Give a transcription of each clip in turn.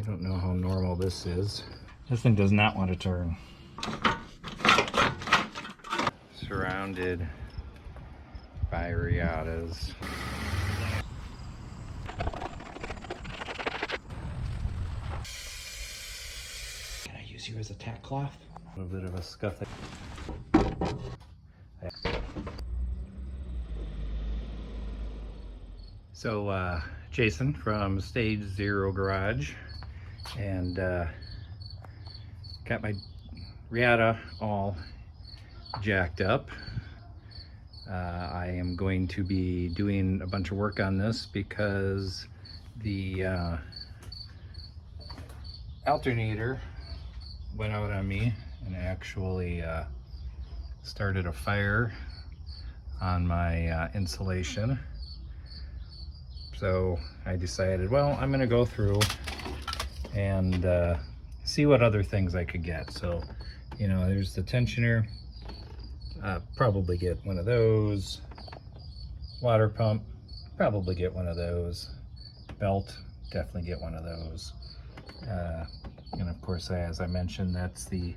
don't know how normal this is. This thing does not want to turn. Surrounded by Reattas. Can I use you as a tack cloth? A little bit of a scuff. So Jason from Stage Zero Garage, and got my Reatta all jacked up. I am going to be doing a bunch of work on this because the alternator went out on me and actually started a fire on my insulation. So I decided, well, I'm gonna go through and see what other things I could get. So, you know, there's the tensioner, probably get one of those. Water pump, probably get one of those. Belt, definitely get one of those. And of course, as I mentioned, that's the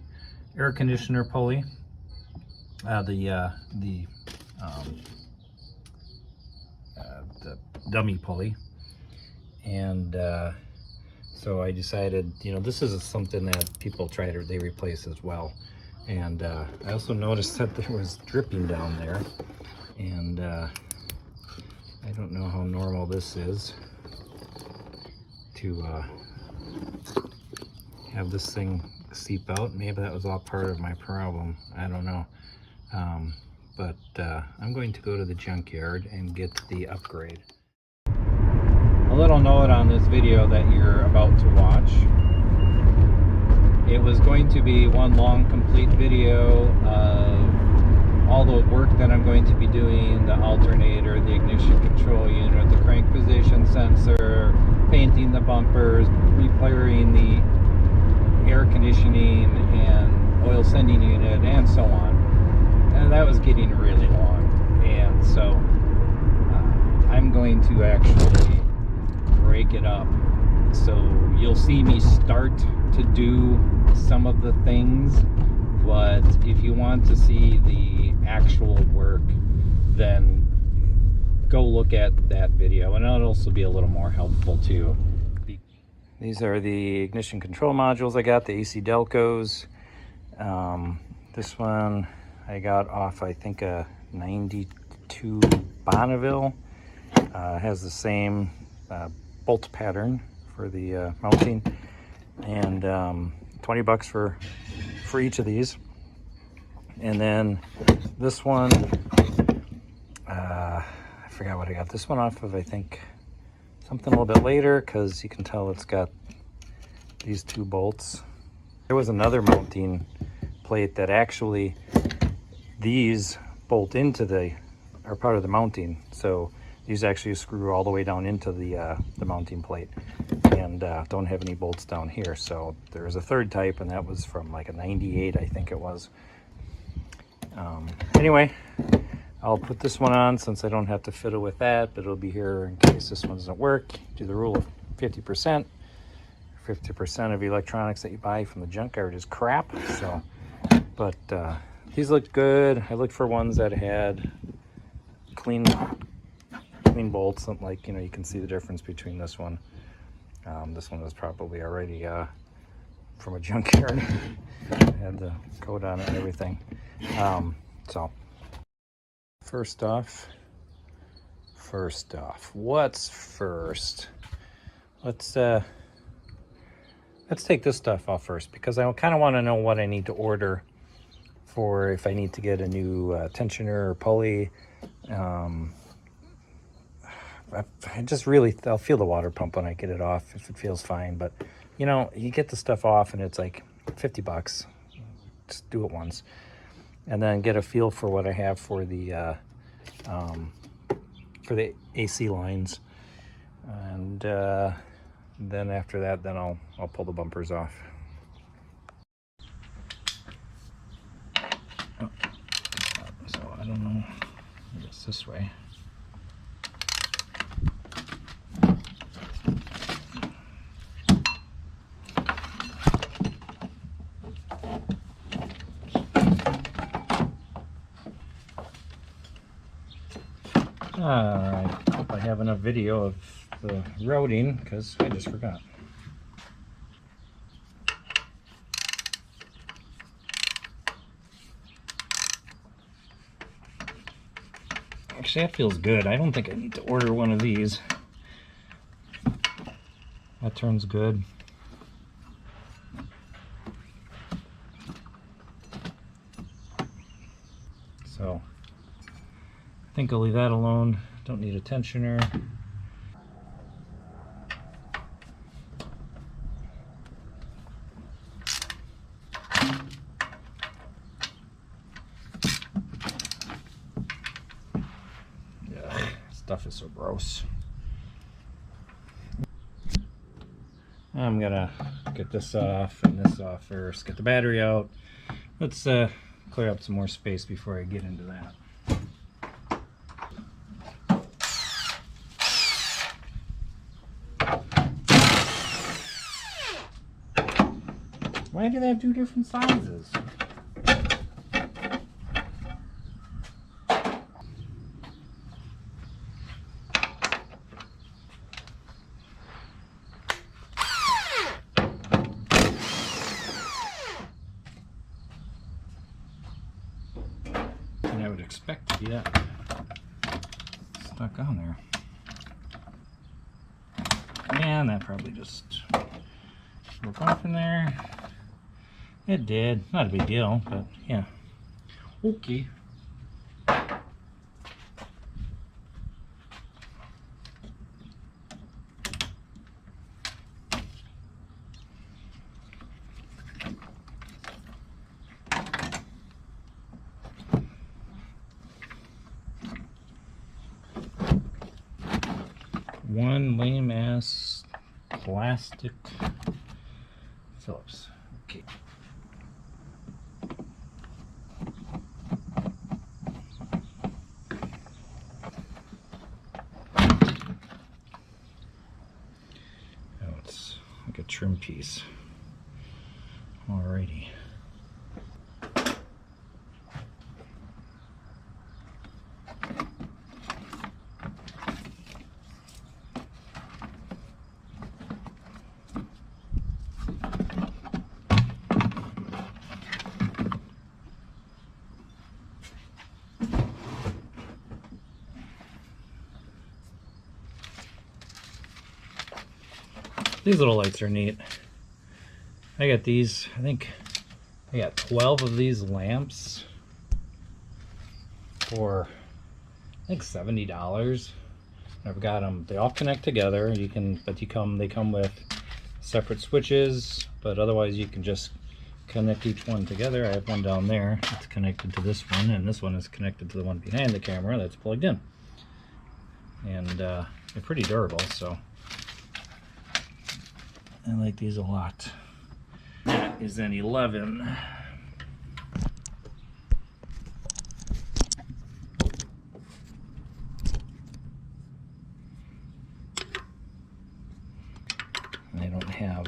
air conditioner pulley, the dummy pulley. And so I decided, you know, this is something that people they replace as well. And I also noticed that there was dripping down there, and I don't know how normal this is to have this thing seep out. Maybe that was all part of my problem, I don't know. But I'm going to go to the junkyard and get the upgrade. A little note on this video that you're about to watch. It was going to be one long complete video of all the work that I'm going to be doing, the alternator, the ignition control unit, the crank position sensor, painting the bumpers, repairing the air conditioning and oil sending unit, and so on. And that was getting really long. And so I'm going to actually break it up. So you'll see me start to do some of the things, but if you want to see the actual work, then go look at that video, and it'll also be a little more helpful too. These are the ignition control modules I got, the AC Delcos. This one I got off, I think, a 92 Bonneville. Has the same bolt pattern for the mounting, and $20 for each of these. And then this one, I forgot what I got this one off of. I think something a little bit later, because you can tell it's got these two bolts. There was another mounting plate that actually these bolt into are part of the mounting. So these actually screw all the way down into the mounting plate, and don't have any bolts down here. So there's a third type, and that was from like a 98, I think it was. Anyway, I'll put this one on since I don't have to fiddle with that, but it'll be here in case this one doesn't work. Do the rule of 50%. 50% of electronics that you buy from the junkyard is crap. So, but these looked good. I looked for ones that had clean bolts, like, you know, you can see the difference between this one. This one was probably already from a junkyard. Had the coat on it and everything. So first off, what's first? Let's take this stuff off first, because I kind of want to know what I need to order for if I need to get a new tensioner or pulley. I just really, I'll feel the water pump when I get it off, if it feels fine. But, you know, you get the stuff off and it's like $50. Just do it once. And then get a feel for what I have for the AC lines. And then after that, then I'll pull the bumpers off. Oh, so I don't know, I guess this way. I hope I have enough video of the routing because I just forgot. Actually, that feels good. I don't think I need to order one of these. That turns good. So I think I'll leave that alone. Don't need a tensioner. Ugh, stuff is so gross. I'm gonna get this off and this off first. Get the battery out. Let's clear up some more space before I get into that. Why do they have two different sizes? And I would expect to be that stuck on there. And that probably just broke off in there. It did. Not a big deal, but yeah. Okay. One lame ass plastic Phillips. Okay. Oh, it's like a trim piece. Alrighty. These little lights are neat. I got these, I think I got 12 of these lamps for I think $70. I've got them, they all connect together. You can, but they come with separate switches, but otherwise you can just connect each one together. I have one down there that's connected to this one, and this one is connected to the one behind the camera that's plugged in. And they're pretty durable, so I like these a lot. That is an 11. I don't have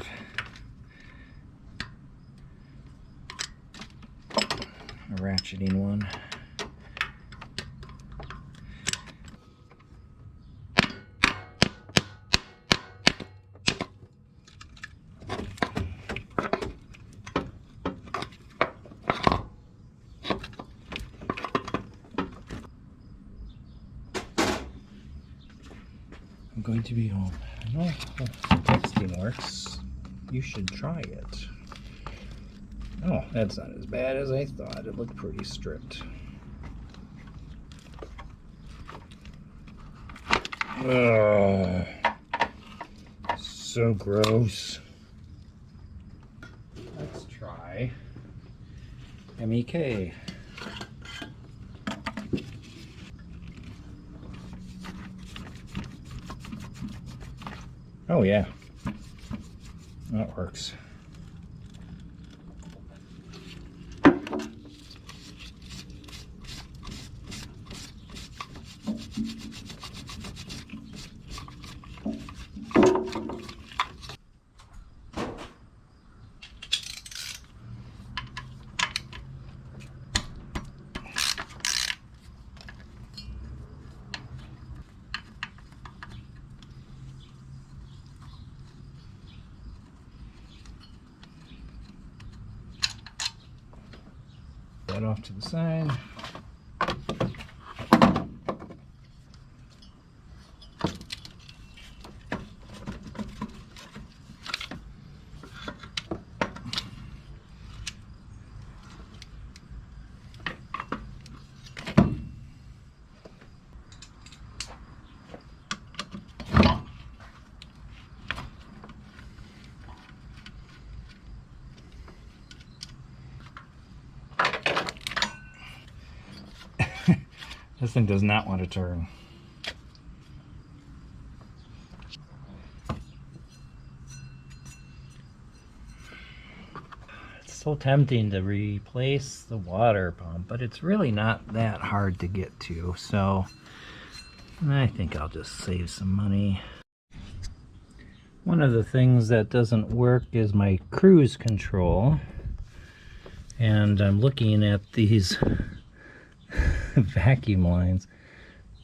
a ratcheting one. I'm going to be home. I know how texting works. You should try it. Oh, that's not as bad as I thought. It looked pretty stripped. Ugh. So gross. Let's try MEK. Oh yeah, that works. that off to the side. This thing does not want to turn. It's so tempting to replace the water pump, but it's really not that hard to get to, so I think I'll just save some money. One of the things that doesn't work is my cruise control, and I'm looking at these vacuum lines.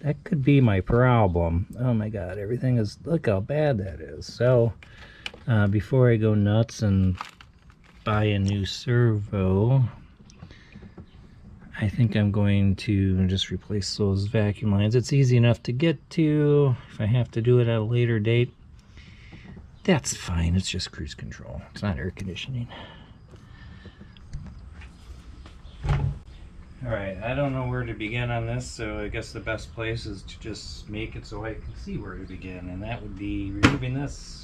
That could be my problem. Oh my god, everything is, look how bad that is. So before I go nuts and buy a new servo, I think I'm going to just replace those vacuum lines. It's easy enough to get to. If I have to do it at a later date, that's fine. It's just cruise control. It's not air conditioning. Alright, I don't know where to begin on this, so I guess the best place is to just make it so I can see where to begin, and that would be removing this.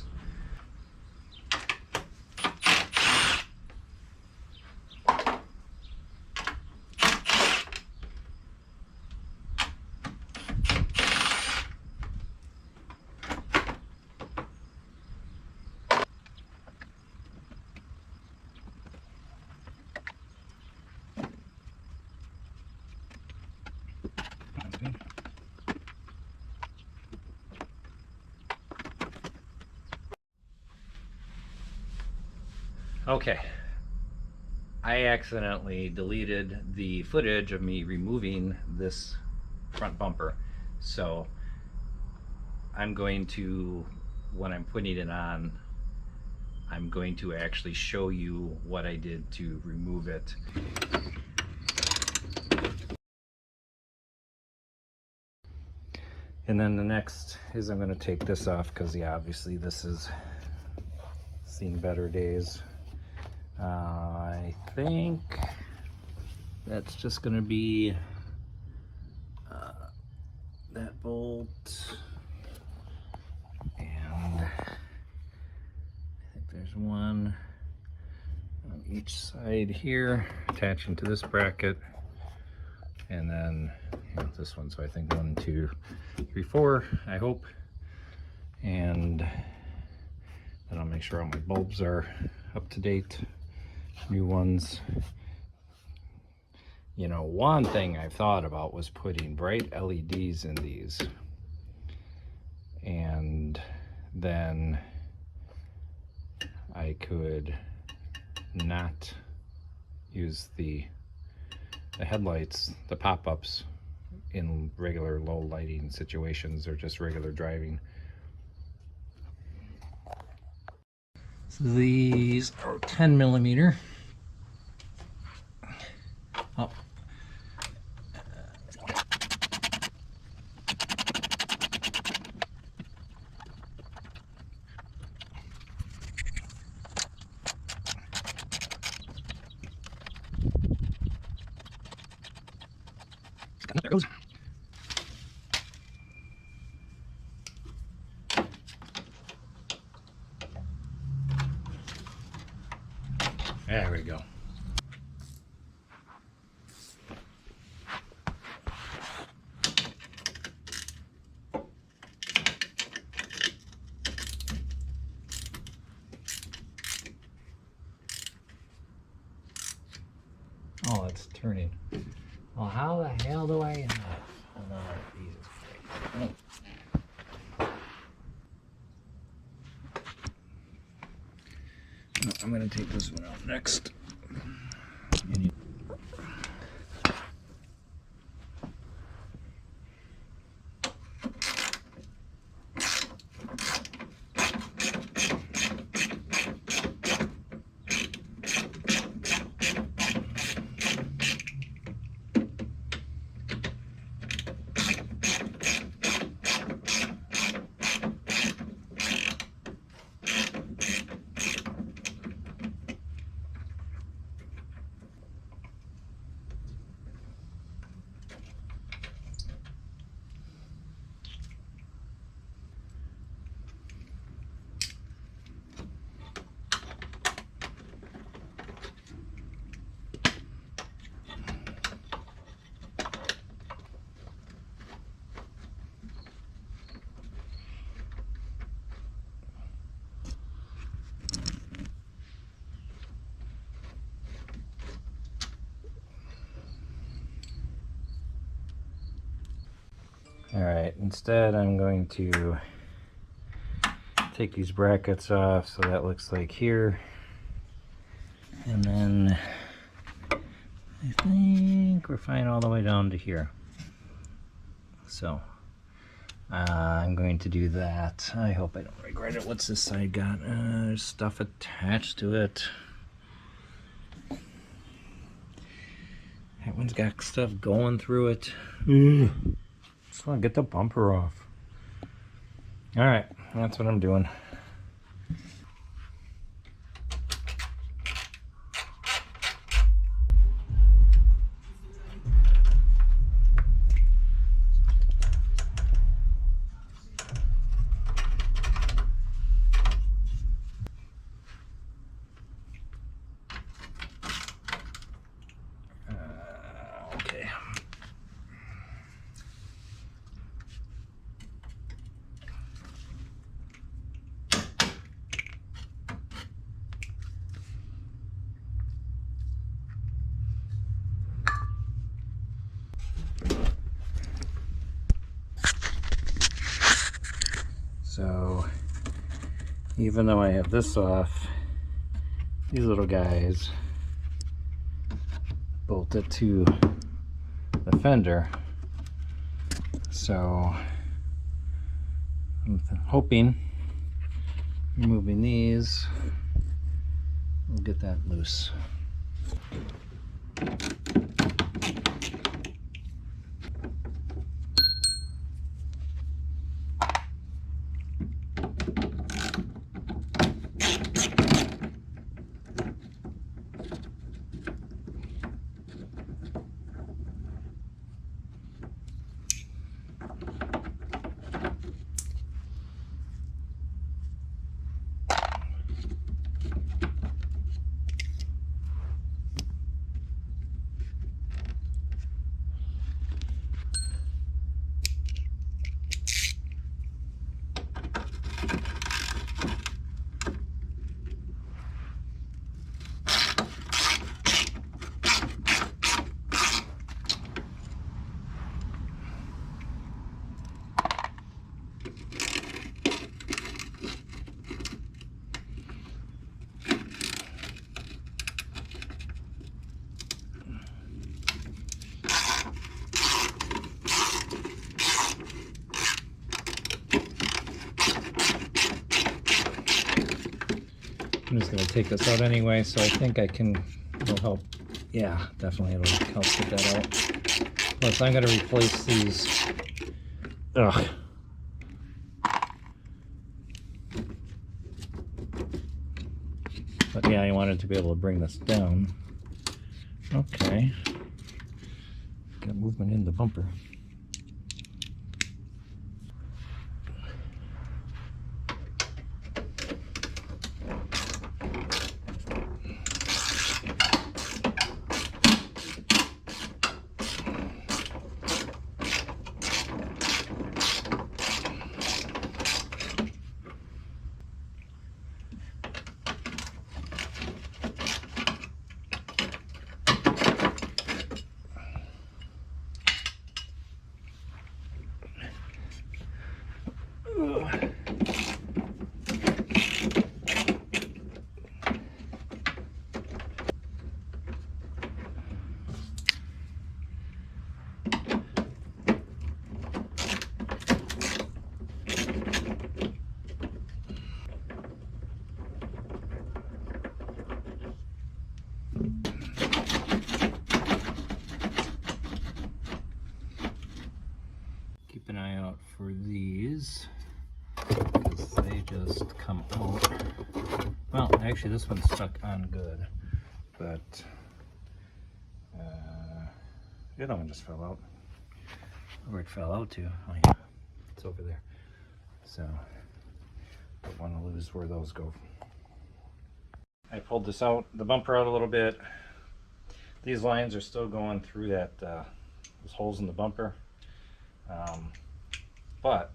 Okay, I accidentally deleted the footage of me removing this front bumper, so I'm going to, when I'm putting it on, I'm going to actually show you what I did to remove it. And then the next is I'm going to take this off because, yeah, obviously this has seen better days. I think that's just going to be that bolt, and I think there's one on each side here attaching to this bracket, and then this one. So I think 1, 2, 3, 4, I hope, and then I'll make sure all my bulbs are up to date. New ones. You know, one thing I've thought about was putting bright LEDs in these, and then I could not use the headlights, the pop-ups, in regular low lighting situations or just regular driving. So these are 10mm. Oh. There it goes. There we go. Oh, it's turning. Well, how the hell do I end up? Oh, no, Jesus Christ. Oh. I'm going to take this one out next. Alright, instead I'm going to take these brackets off so that looks like here. And then I think we're fine all the way down to here. So I'm going to do that. I hope I don't regret it. What's this side got? There's stuff attached to it. That one's got stuff going through it. Just want to get the bumper off. Alright, that's what I'm doing. So even though I have this off, these little guys bolted to the fender. So I'm hoping removing these will get that loose. I'm just going to take this out anyway, so I think it'll help. Yeah, definitely it'll help get that out. Plus, I'm going to replace these. Ugh. But yeah, I wanted to be able to bring this down. Okay. Got movement in the bumper. Keep an eye out for these, because they just come out. Well, actually this one's stuck on good, but the other one just fell out. Where it fell out to? Oh yeah, it's over there. So, don't want to lose where those go. I pulled this out, the bumper out a little bit. These lines are still going through that those holes in the bumper. But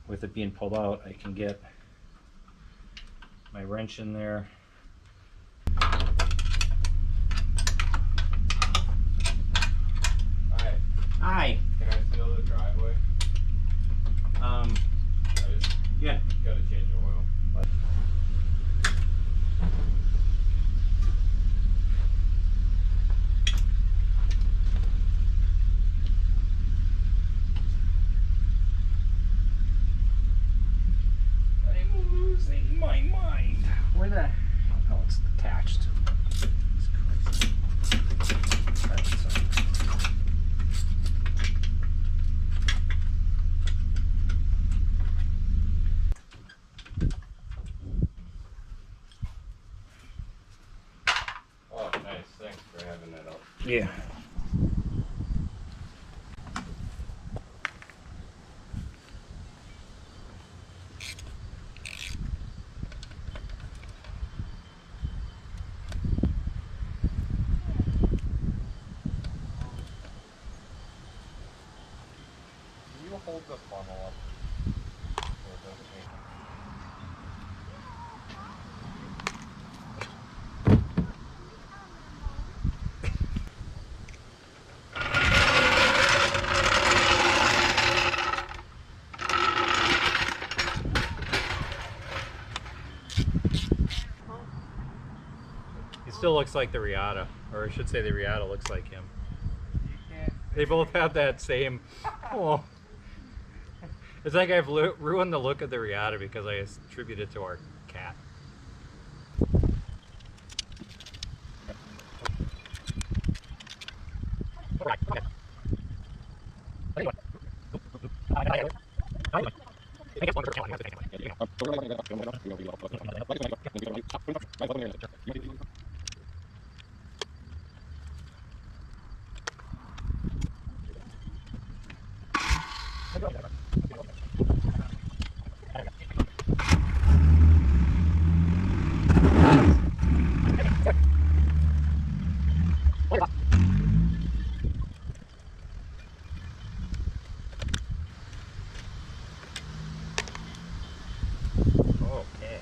with it being pulled out, I can get my wrench in there. Hi. Hi. Can I seal the driveway? Yeah. You hold the funnel up. He still looks like the Reatta, or I should say the Reatta looks like him. They both have that same, oh. It's like I've ruined the look of the Reatta because I attribute it to our cat. Okay.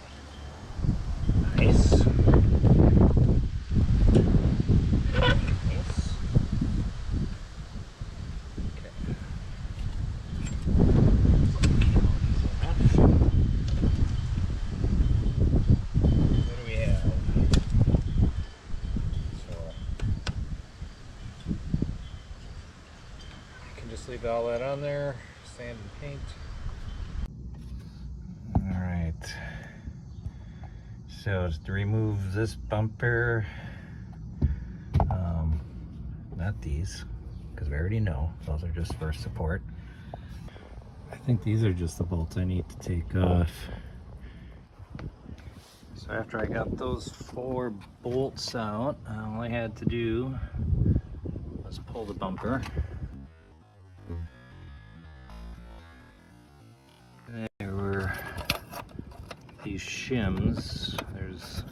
Nice. Nice. Okay. What do we have? So I can just leave all that on there, sand and paint. So to remove this bumper, not these, because we already know those are just for support. I think these are just the bolts I need to take off. So after I got those 4 bolts out, all I had to do was pull the bumper. There were these shims. There's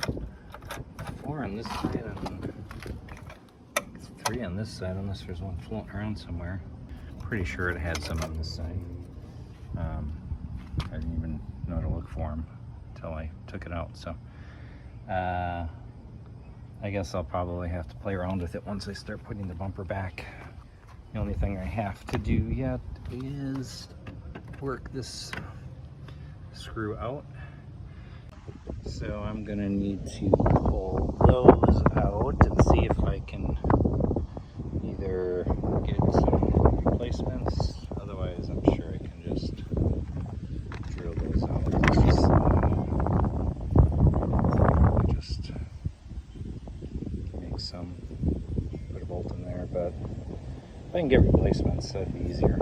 4 on this side and 3 on this side, unless there's one floating around somewhere. Pretty sure it had some on this side. I didn't even know to look for them until I took it out. So I guess I'll probably have to play around with it once I start putting the bumper back. The only thing I have to do yet is work this screw out. So I'm gonna need to pull those out and see if I can either get some replacements. Otherwise, I'm sure I can just drill those out. Just make some, put a bolt in there, but if I can get replacements, that'd be easier.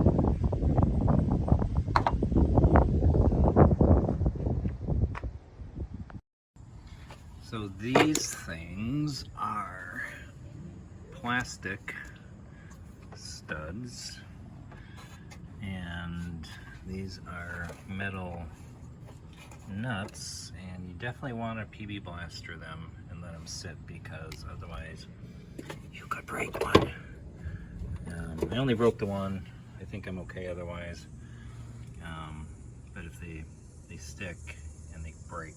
So these things are plastic studs, and these are metal nuts, and you definitely want to PB blaster them and let them sit, because otherwise you could break one. I only broke the one. I think I'm okay otherwise. But if they stick and they break,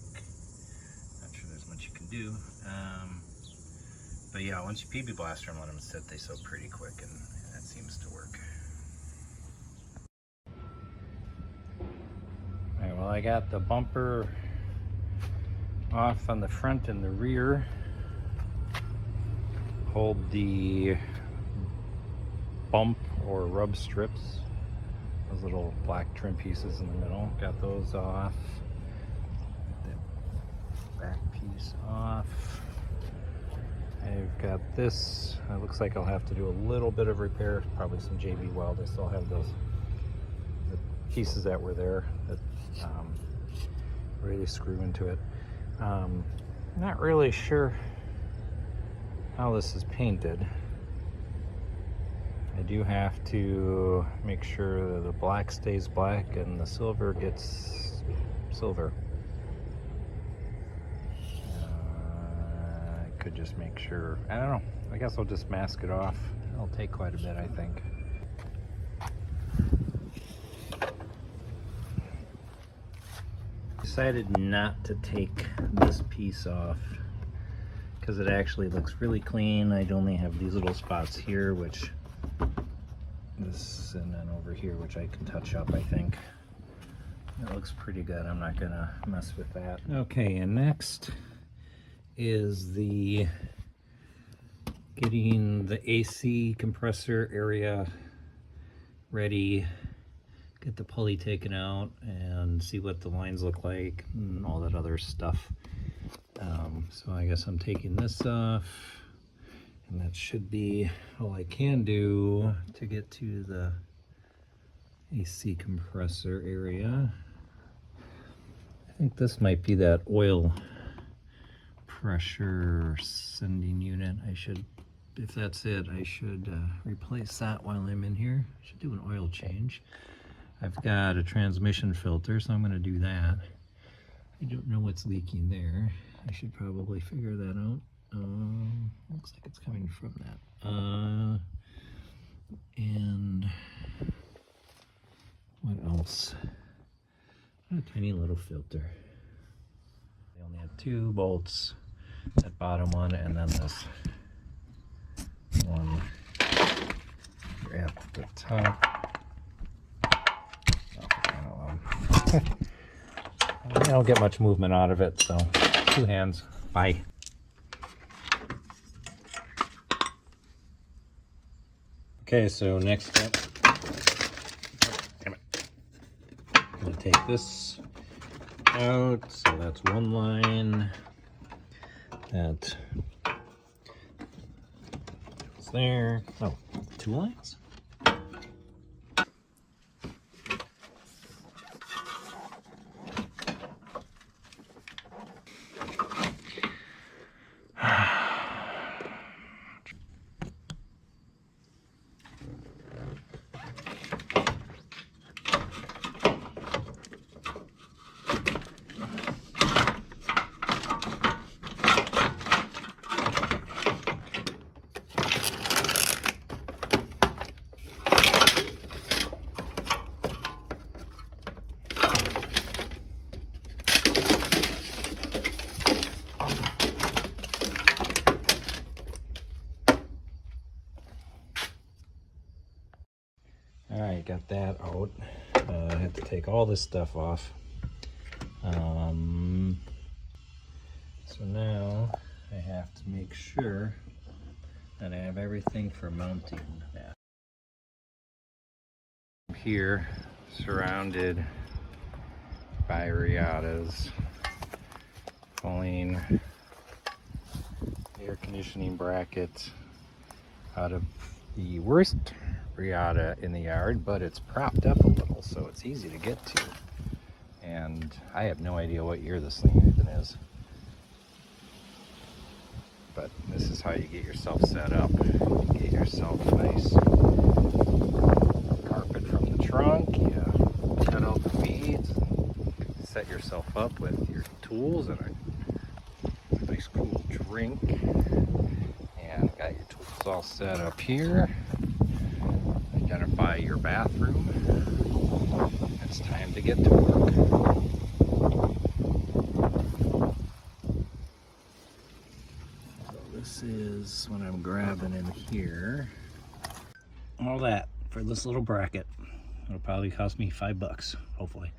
not sure there's much you can do. But yeah, once you PB blaster them, let them sit, they sew pretty quick, and that seems to work. Alright, well, I got the bumper off on the front and the rear. Hold the bump or rub strips, those little black trim pieces in the middle, got those off. The back piece off. I've got this. It looks like I'll have to do a little bit of repair, probably some JB weld. I still have those, the pieces that were there that really screw into it. Not really sure how this is painted. I do have to make sure that the black stays black and the silver gets silver. I could just make sure, I don't know, I guess I'll just mask it off. It'll take quite a bit, I think. Decided not to take this piece off because it actually looks really clean. I only have these little spots here, which this, and then over here, which I can touch up, I think. It looks pretty good. I'm not gonna mess with that. Okay, and next is the getting the AC compressor area ready, get the pulley taken out and see what the lines look like and all that other stuff. So I guess I'm taking this off, and that should be all I can do to get to the AC compressor area. I think this might be that oil pressure sending unit. I should, if that's it, I should replace that while I'm in here. I should do an oil change. I've got a transmission filter, so I'm going to do that. I don't know what's leaking there. I should probably figure that out. Looks like it's coming from that. And what else? A tiny little filter. I only have 2 bolts, that bottom one, and then this one here at the top. I don't get much movement out of it, so 2 hands. Bye. Okay, so next up, damn it. I'm gonna take this out. So that's 1 line. That goes there. Oh, 2 lines. Alright, got that out. I have to take all this stuff off. So now I have to make sure that I have everything for mounting that. I'm here, surrounded by Reattas, pulling air conditioning bracket out of the worst Reatta in the yard, but it's propped up a little, so it's easy to get to. And I have no idea what year this thing even is. But this is how you get yourself set up. You get yourself a nice carpet from the trunk, you cut out the feeds, set yourself up with your tools and a nice cool drink. And got your tools all set up here. Identify your bathroom. It's time to get to work. So this is what I'm grabbing in here. All that for this little bracket. It'll probably cost me $5, hopefully.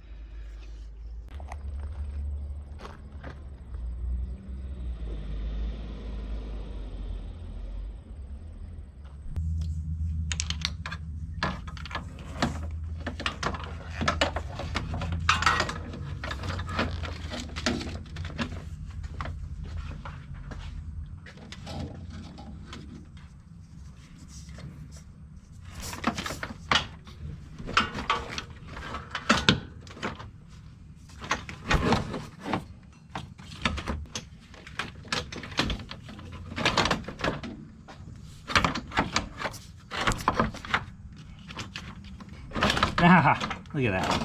Haha, look at that.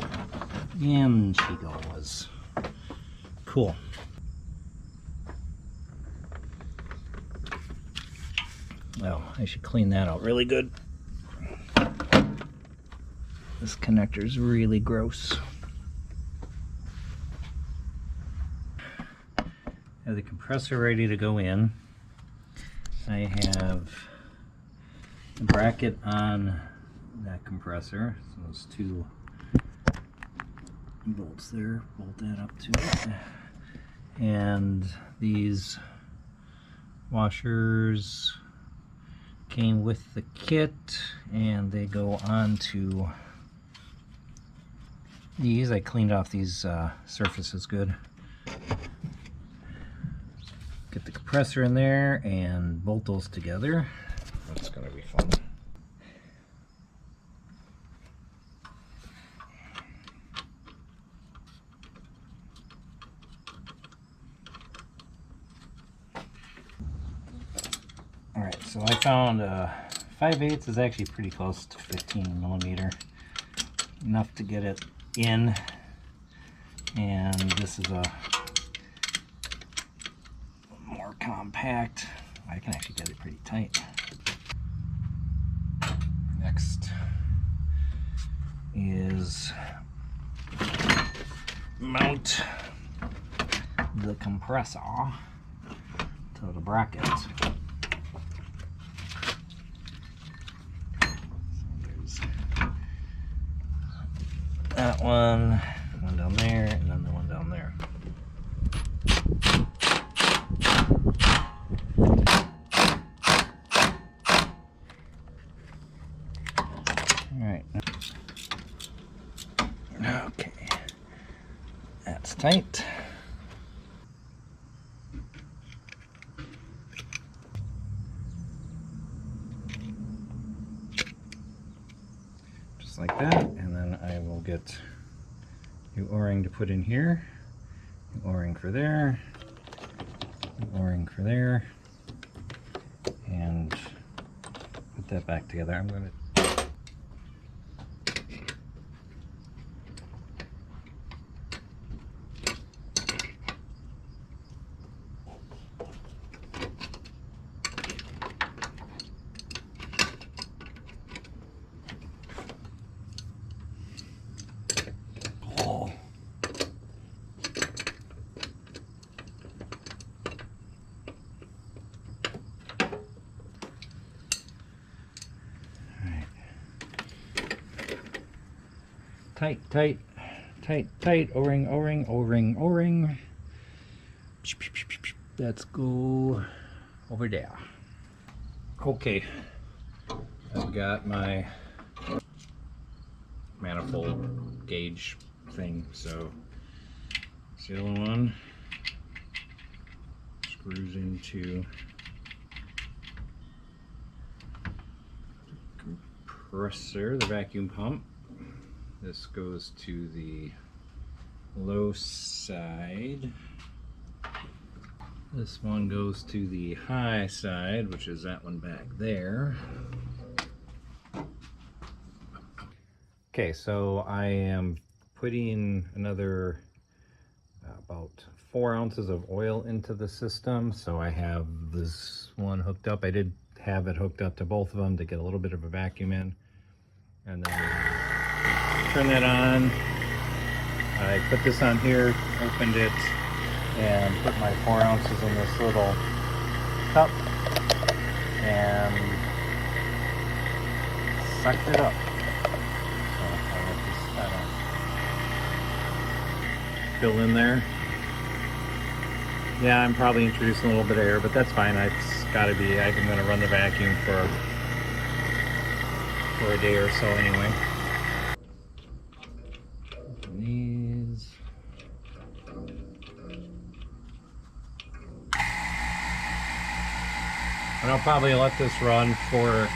In she goes. Cool. Well, I should clean that out really good. This connector is really gross. Have the compressor ready to go in. I have a bracket on that compressor. So those two bolts there, bolt that up to it. And these washers came with the kit, and they go on to these. I cleaned off these surfaces good. Get the compressor in there and bolt those together. That's gonna be fun. Alright, so I found 5/8 is actually pretty close to 15 millimeter. Enough to get it in. And this is a more compact. I can actually get it pretty tight. Next is mount the compressor to the bracket. That one down there, and then the one down there. Alright. Okay. That's tight. Just like that, and then I will get new O-ring to put in here, new O-ring for there, new O-ring for there, and put that back together. I'm going to tight, O-ring, O-ring, O-ring, O-ring. Let's go over there. Okay, I've got my manifold gauge thing. So see the other one screws into the compressor, the vacuum pump. This goes to the low side. This one goes to the high side, which is that one back there. Okay, so I am putting another about 4 ounces of oil into the system. So I have this one hooked up. I did have it hooked up to both of them to get a little bit of a vacuum in. And then turn that on. I put this on here, opened it, and put my 4 ounces in this little cup and sucked it up. So I'll let this kind of fill in there. Yeah, I'm probably introducing a little bit of air, but that's fine. It's got to be. I'm going to run the vacuum for a day or so anyway. These. And I'll probably let this run for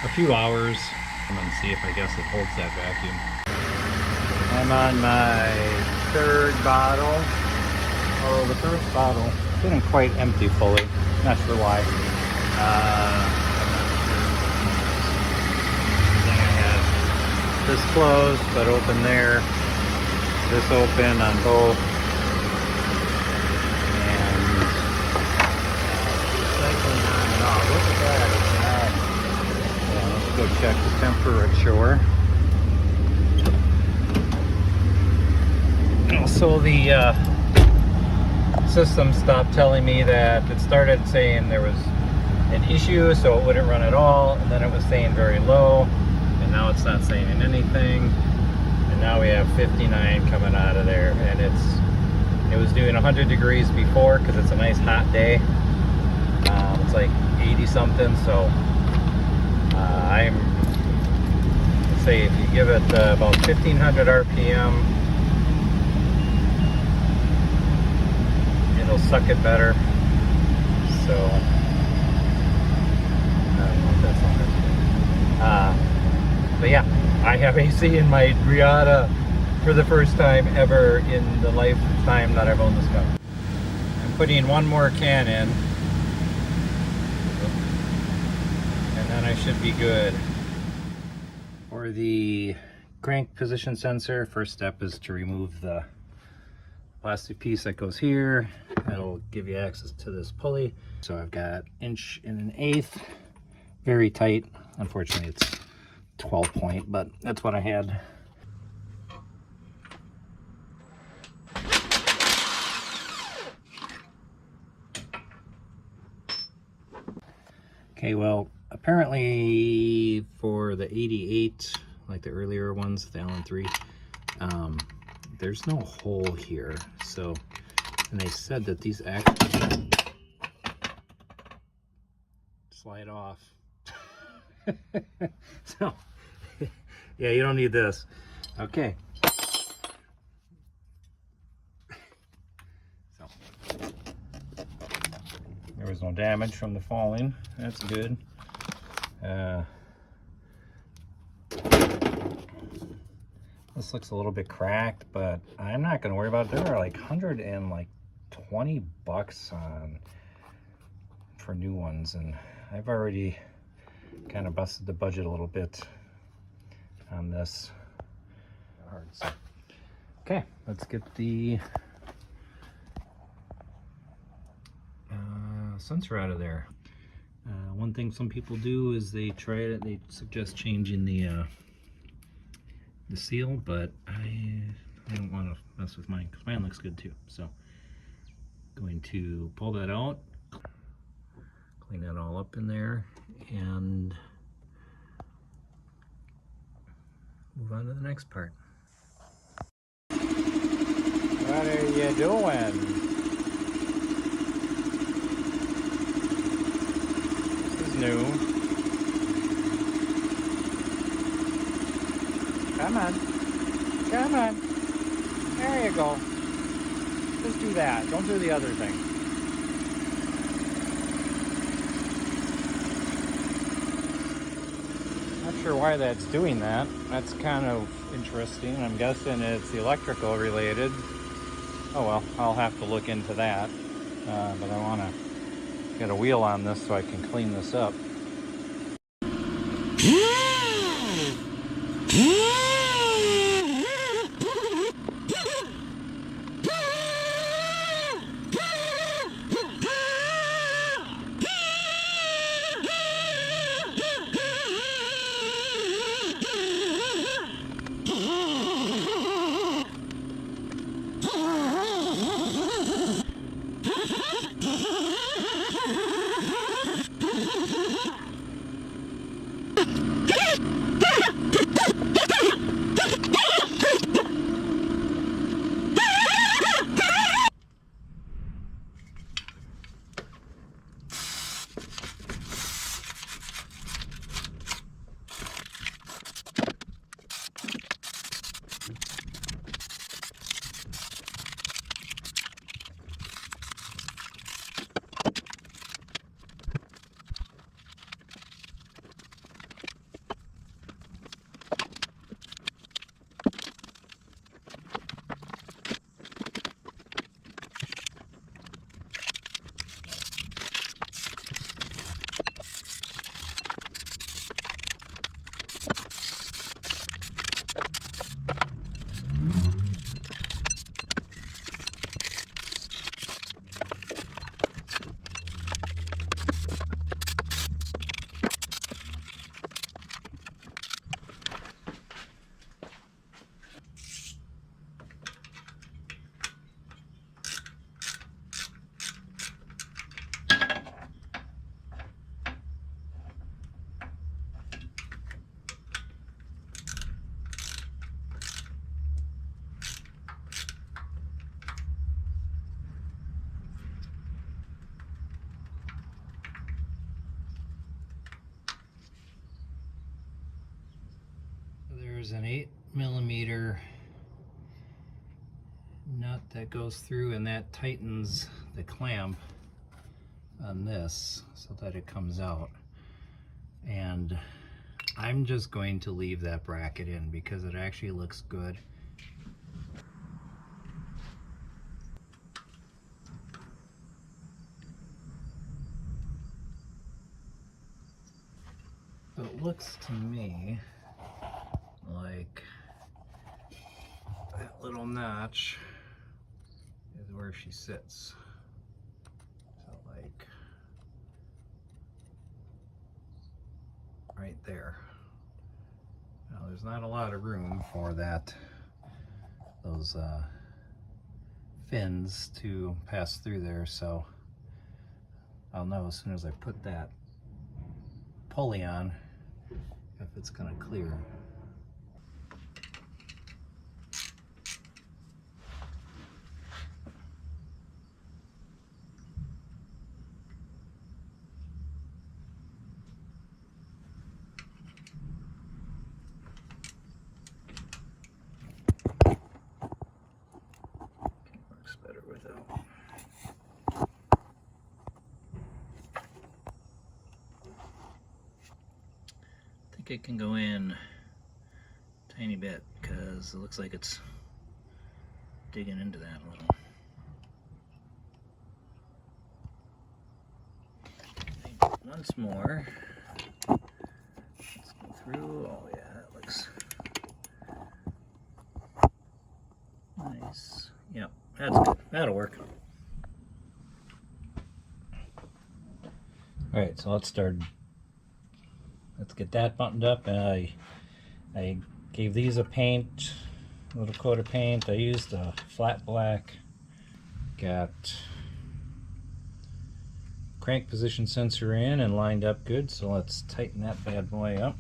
a few hours and then see if I guess it holds that vacuum. I'm on my third bottle. Oh, the first bottle didn't quite empty fully. Not sure why. this closed, but open there. This open on both. And cycling on and off. Look at that. It's not. Yeah, let's go check the temperature. Also, the system stopped telling me that it started saying there was an issue, so it wouldn't run at all, and then it was saying very low, and now it's not saying anything, and now we have 59 coming out of there, and it was doing 100 degrees before because it's a nice hot day. It's like 80 something, so let's say if you give it about 1500 RPM, it'll suck it better. So I don't know if that's on this. But yeah, I have AC in my Reatta for the first time ever in the lifetime that I've owned this car. I'm putting one more can in, and then I should be good. For the crank position sensor, first step is to remove the plastic piece that goes here. That'll give you access to this pulley. So I've got 1 1/8, very tight. Unfortunately it's 12 point, but that's what I had. Okay, well, apparently for the 88, like the earlier ones, the Allen 3, there's no hole here. So, and they said that these actually slide off. So, yeah, you don't need this. Okay. So, there was no damage from the falling. That's good. This looks a little bit cracked, but I'm not going to worry about it. There are like $120 for new ones, and I've already kind of busted the budget a little bit on this. Okay, let's get the sensor out of there. One thing some people do is they suggest changing the seal, but I don't want to mess with mine because mine looks good too. So going to pull that out, clean that all up in there, and move on to the next part. What are you doing? This is new. Come on. Come on. There you go. Just do that. Don't do the other thing. Not sure why that's doing that. That's kind of interesting. I'm guessing it's electrical related. Oh well, I'll have to look into that. But I want to get a wheel on this so I can clean this up. There's an 8mm nut that goes through, and that tightens the clamp on this so that it comes out. And I'm just going to leave that bracket in because it actually looks good. So it looks to me like that little notch is where she sits. So like right there. Now there's not a lot of room for those fins to pass through there, so I'll know as soon as I put that pulley on if it's going to clear. Works better without. I think it can go in a tiny bit because it looks like it's digging into that a little. Once more. Let's go through. Oh yeah, that looks nice. Yep, that's good. That'll work. Alright, so let's get that buttoned up. And I gave these a little coat of paint. I used a flat black. Got crank position sensor in and lined up good, so let's tighten that bad boy up.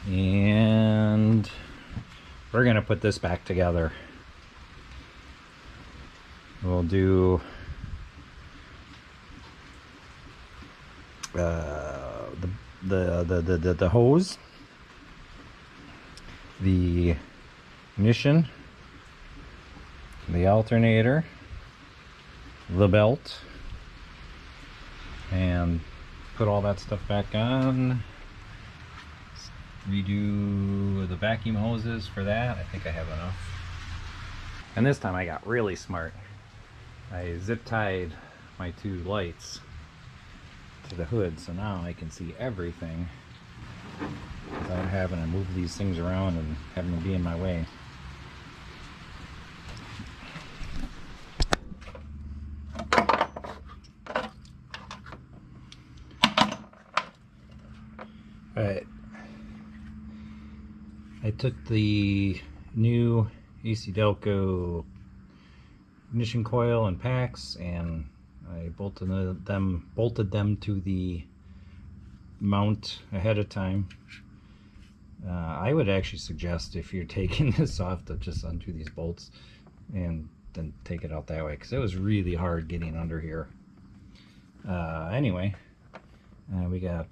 And we're gonna put this back together. We'll do the hose, the ignition, the alternator, the belt, and put all that stuff back on. Redo the vacuum hoses for that. I think I have enough. And this time I got really smart. I zip tied my two lights to the hood, so now I can see everything without having to move these things around and having them be in my way. Alright, I took the new AC Delco ignition coil and packs, and I bolted them to the mount ahead of time. I would actually suggest, if you're taking this off, to just undo these bolts and then take it out that way, because it was really hard getting under here. Anyway, we got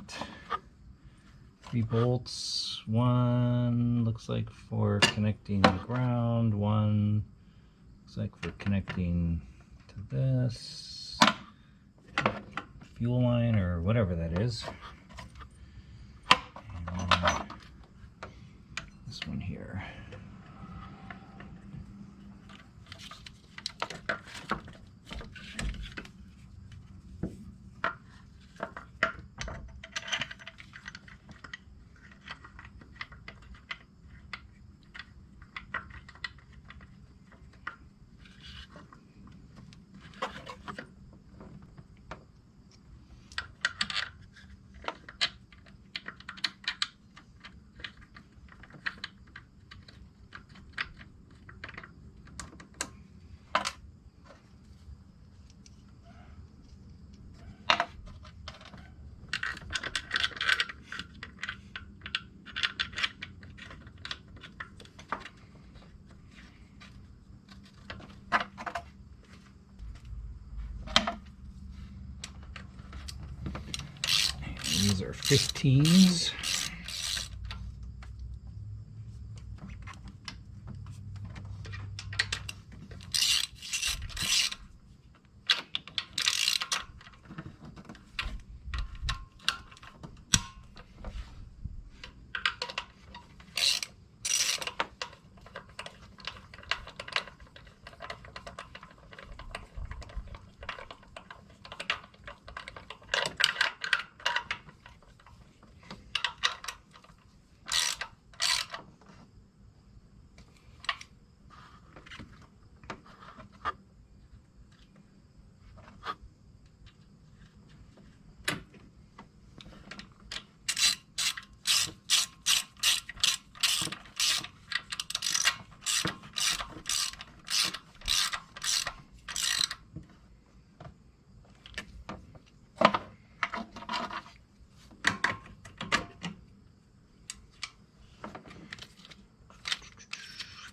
3 bolts. One looks like for connecting the ground, one looks like for connecting to this fuel line or whatever that is. And this one here. These are 15s.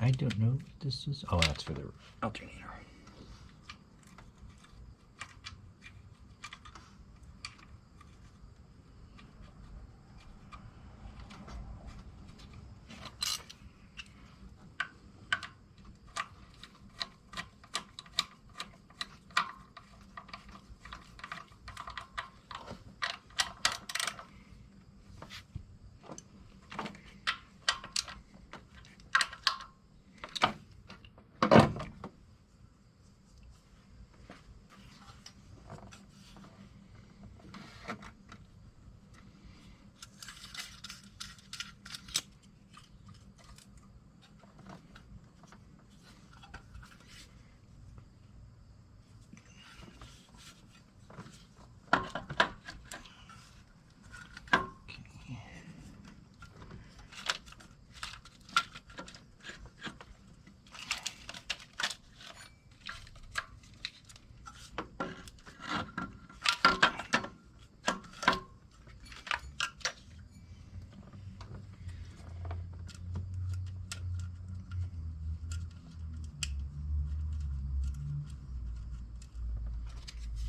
I don't know what this is. Oh, that's for the alternator.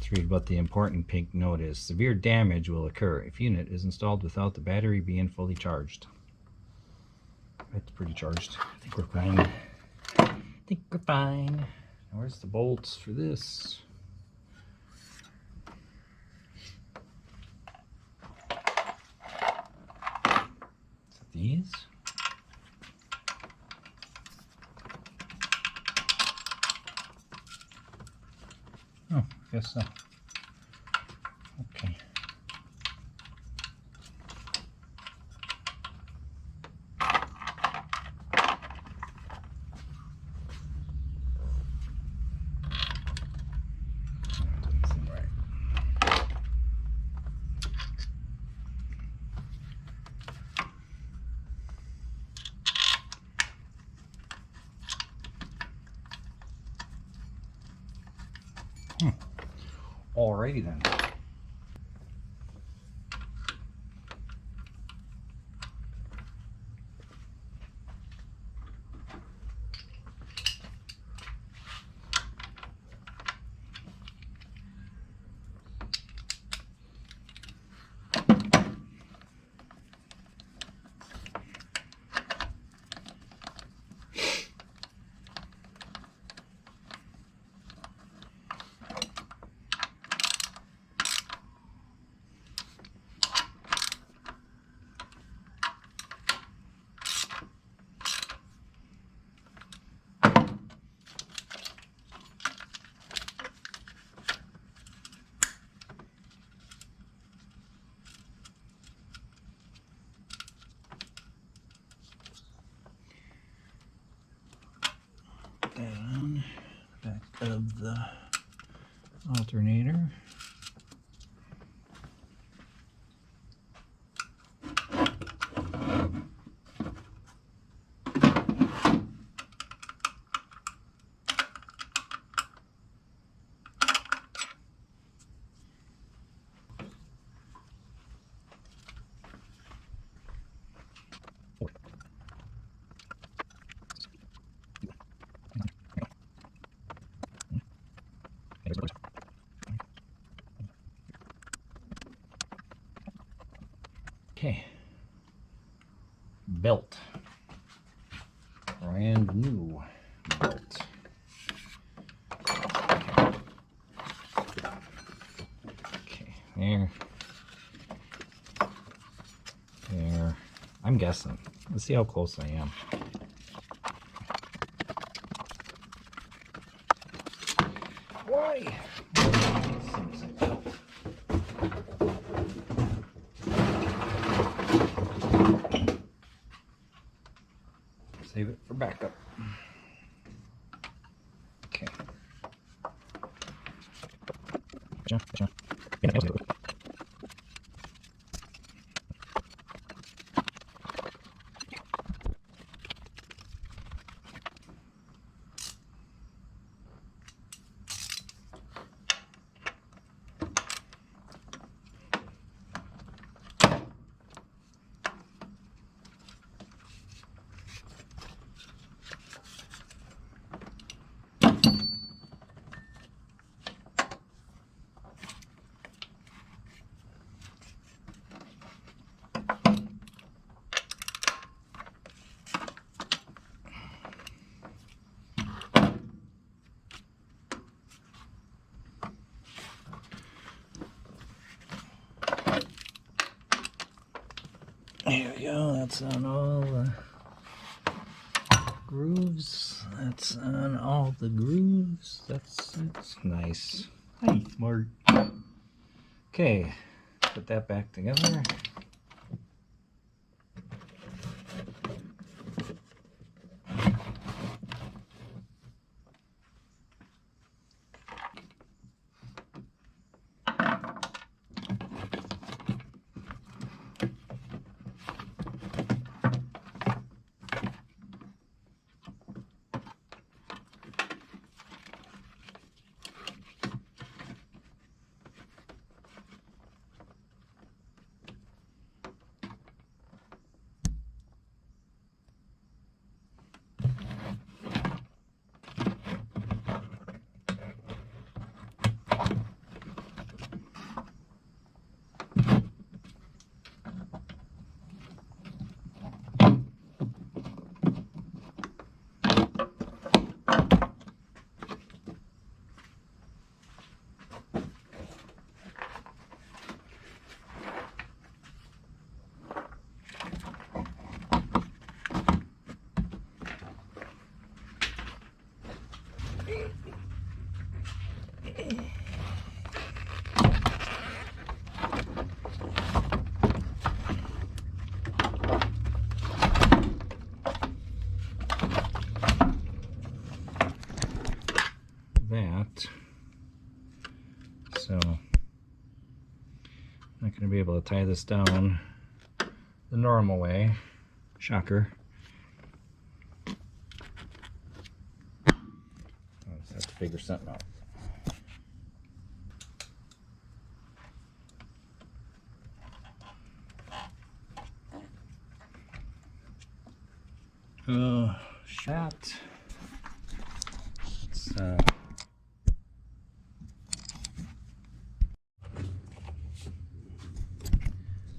Let's read what the important pink note is. Severe damage will occur if unit is installed without the battery being fully charged. It's pretty charged. I think we're fine. I think we're fine. Now where's the bolts for this? Is it these? Oh, I guess so. Okay. Doesn't seem right. Alrighty then. That on the back of the alternator. Okay. Belt. Brand new belt. Okay, there. There. I'm guessing. Let's see how close I am. Why? Save it for backup. Okay. There we go, that's on all the grooves. That's on all the grooves. That's nice. Hi, Mark. Okay, put that back together. That, so I'm not going to be able to tie this down the normal way. Shocker. I'll just have to figure something out. Shot.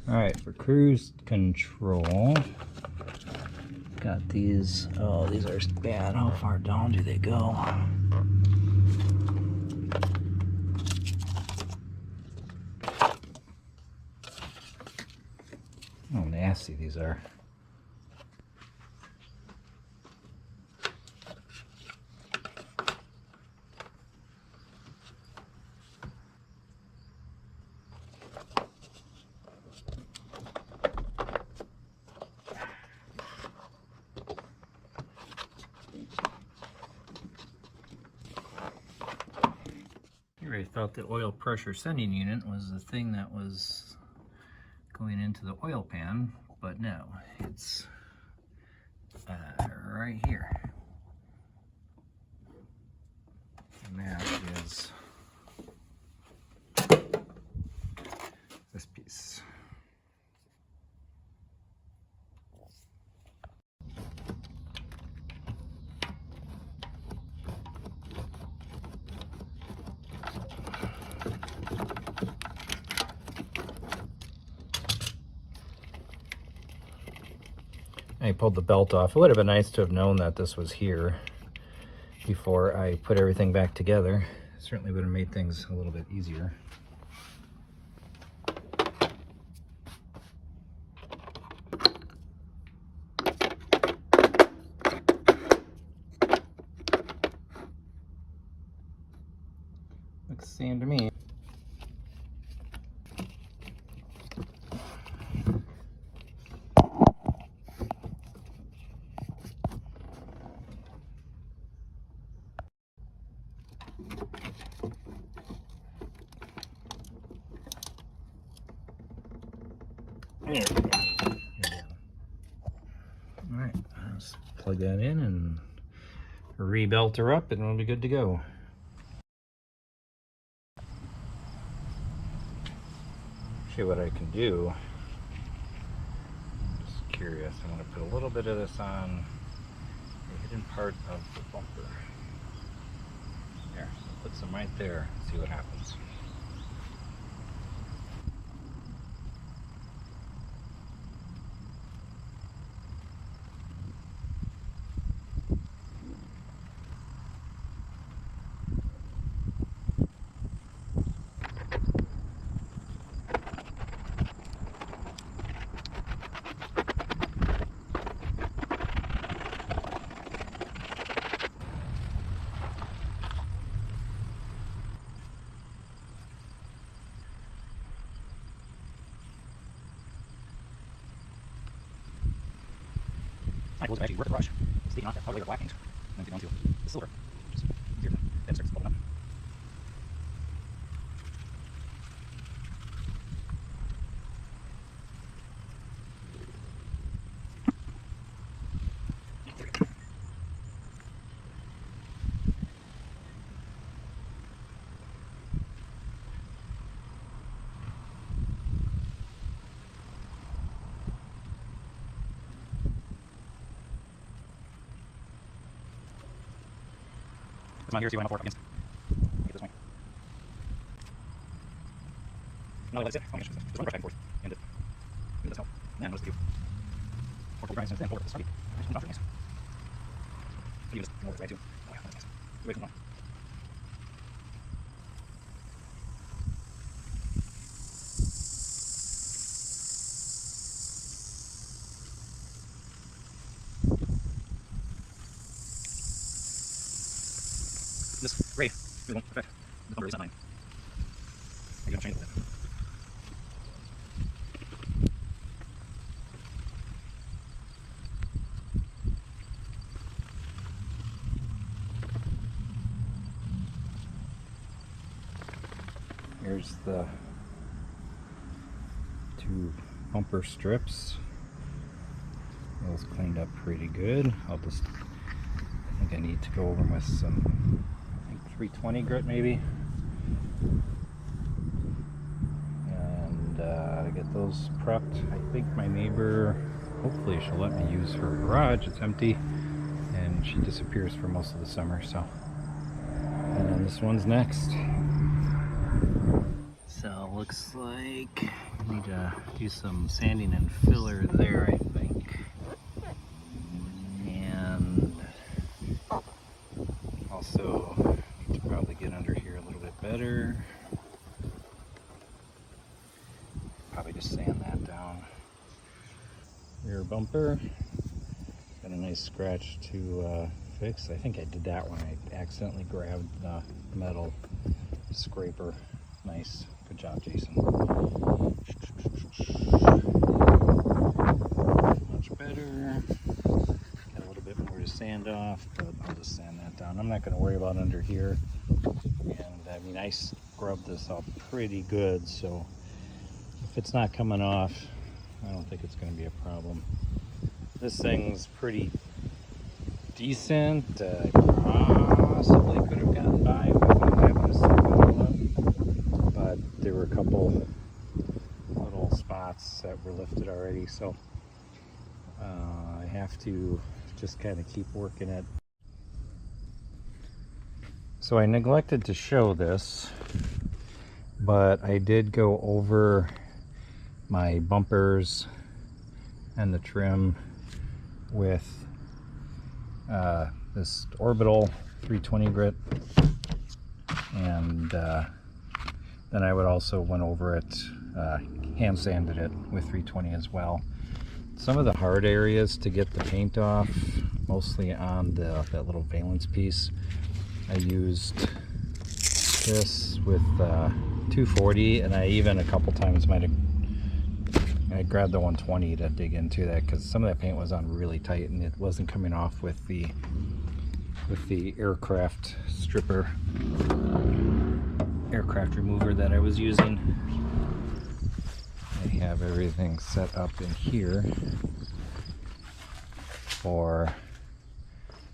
Alright, for cruise control, got these. Oh, these are bad. How far down do they go? Oh, nasty these are. I thought the oil pressure sending unit was the thing that was going into the oil pan, but no, it's right here. And that is this piece. I pulled the belt off. It would have been nice to have known that this was here before I put everything back together. Certainly would have made things a little bit easier. Looks the same to me. There we go. All right, let's plug that in and re-belt her up and we'll be good to go. Show you what I can do. Just curious, I'm going to put a little bit of this on the hidden part of the bumper. There, put some right there, see what happens. Actually work the brush. It's taking off that powder black paint. And then get onto the silver. Just here, then starts bubbling up. There we go. It's not here, so you want to pour it up against. Get this way. No, that's it. Oh, just run back and forth. And it. Maybe that's help. Man, what's the view? Pour the grind and then pour it to the study. Just not very nice. You just more right too. Oh, yeah, that's nice. Wait for one. This gray really won't affect the bumper, is not mine. I'm going to change it a little bit. Here's the two bumper strips. Those cleaned up pretty good. I think I need to go over with some 320 grit maybe, and get those prepped. I think my neighbor, hopefully she'll let me use her garage. It's empty and she disappears for most of the summer, so. And then this one's next. So looks like I need to do some sanding and filler there, I think. And also need to probably get under here a little bit better. Probably just sand that down. Rear bumper. Got a nice scratch to fix. I think I did that one. I accidentally grabbed the metal scraper. Nice. Good job, Jason. Much better. Got a little bit more to sand off, but I'll just sand that down. I'm not going to worry about under here. And I mean, I scrubbed this up pretty good, so if it's not coming off, I don't think it's going to be a problem. This thing's pretty decent. Possibly could have gotten by without having to set it all up. But there were a couple little spots that were lifted already, so I have to just kind of keep working it. So I neglected to show this, but I did go over my bumpers and the trim with this orbital 320 grit, and then I would also went over it, hand sanded it with 320 as well. Some of the hard areas to get the paint off, mostly on that little valence piece, I used this with 240, and I even a couple times I grabbed the 120 to dig into that, because some of that paint was on really tight and it wasn't coming off with the aircraft stripper, aircraft remover that I was using. I have everything set up in here for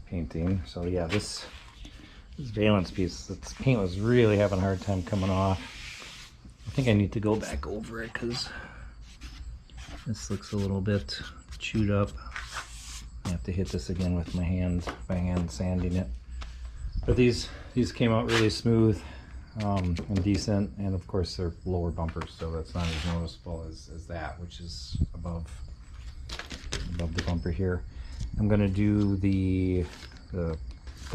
painting. So yeah, this valence piece, this paint was really having a hard time coming off. I think I need to go back over it because this looks a little bit chewed up. I have to hit this again with my hand, by hand sanding it. But these came out really smooth and decent, and of course they're lower bumpers, so that's not as noticeable as that, which is above the bumper here. I'm going to do the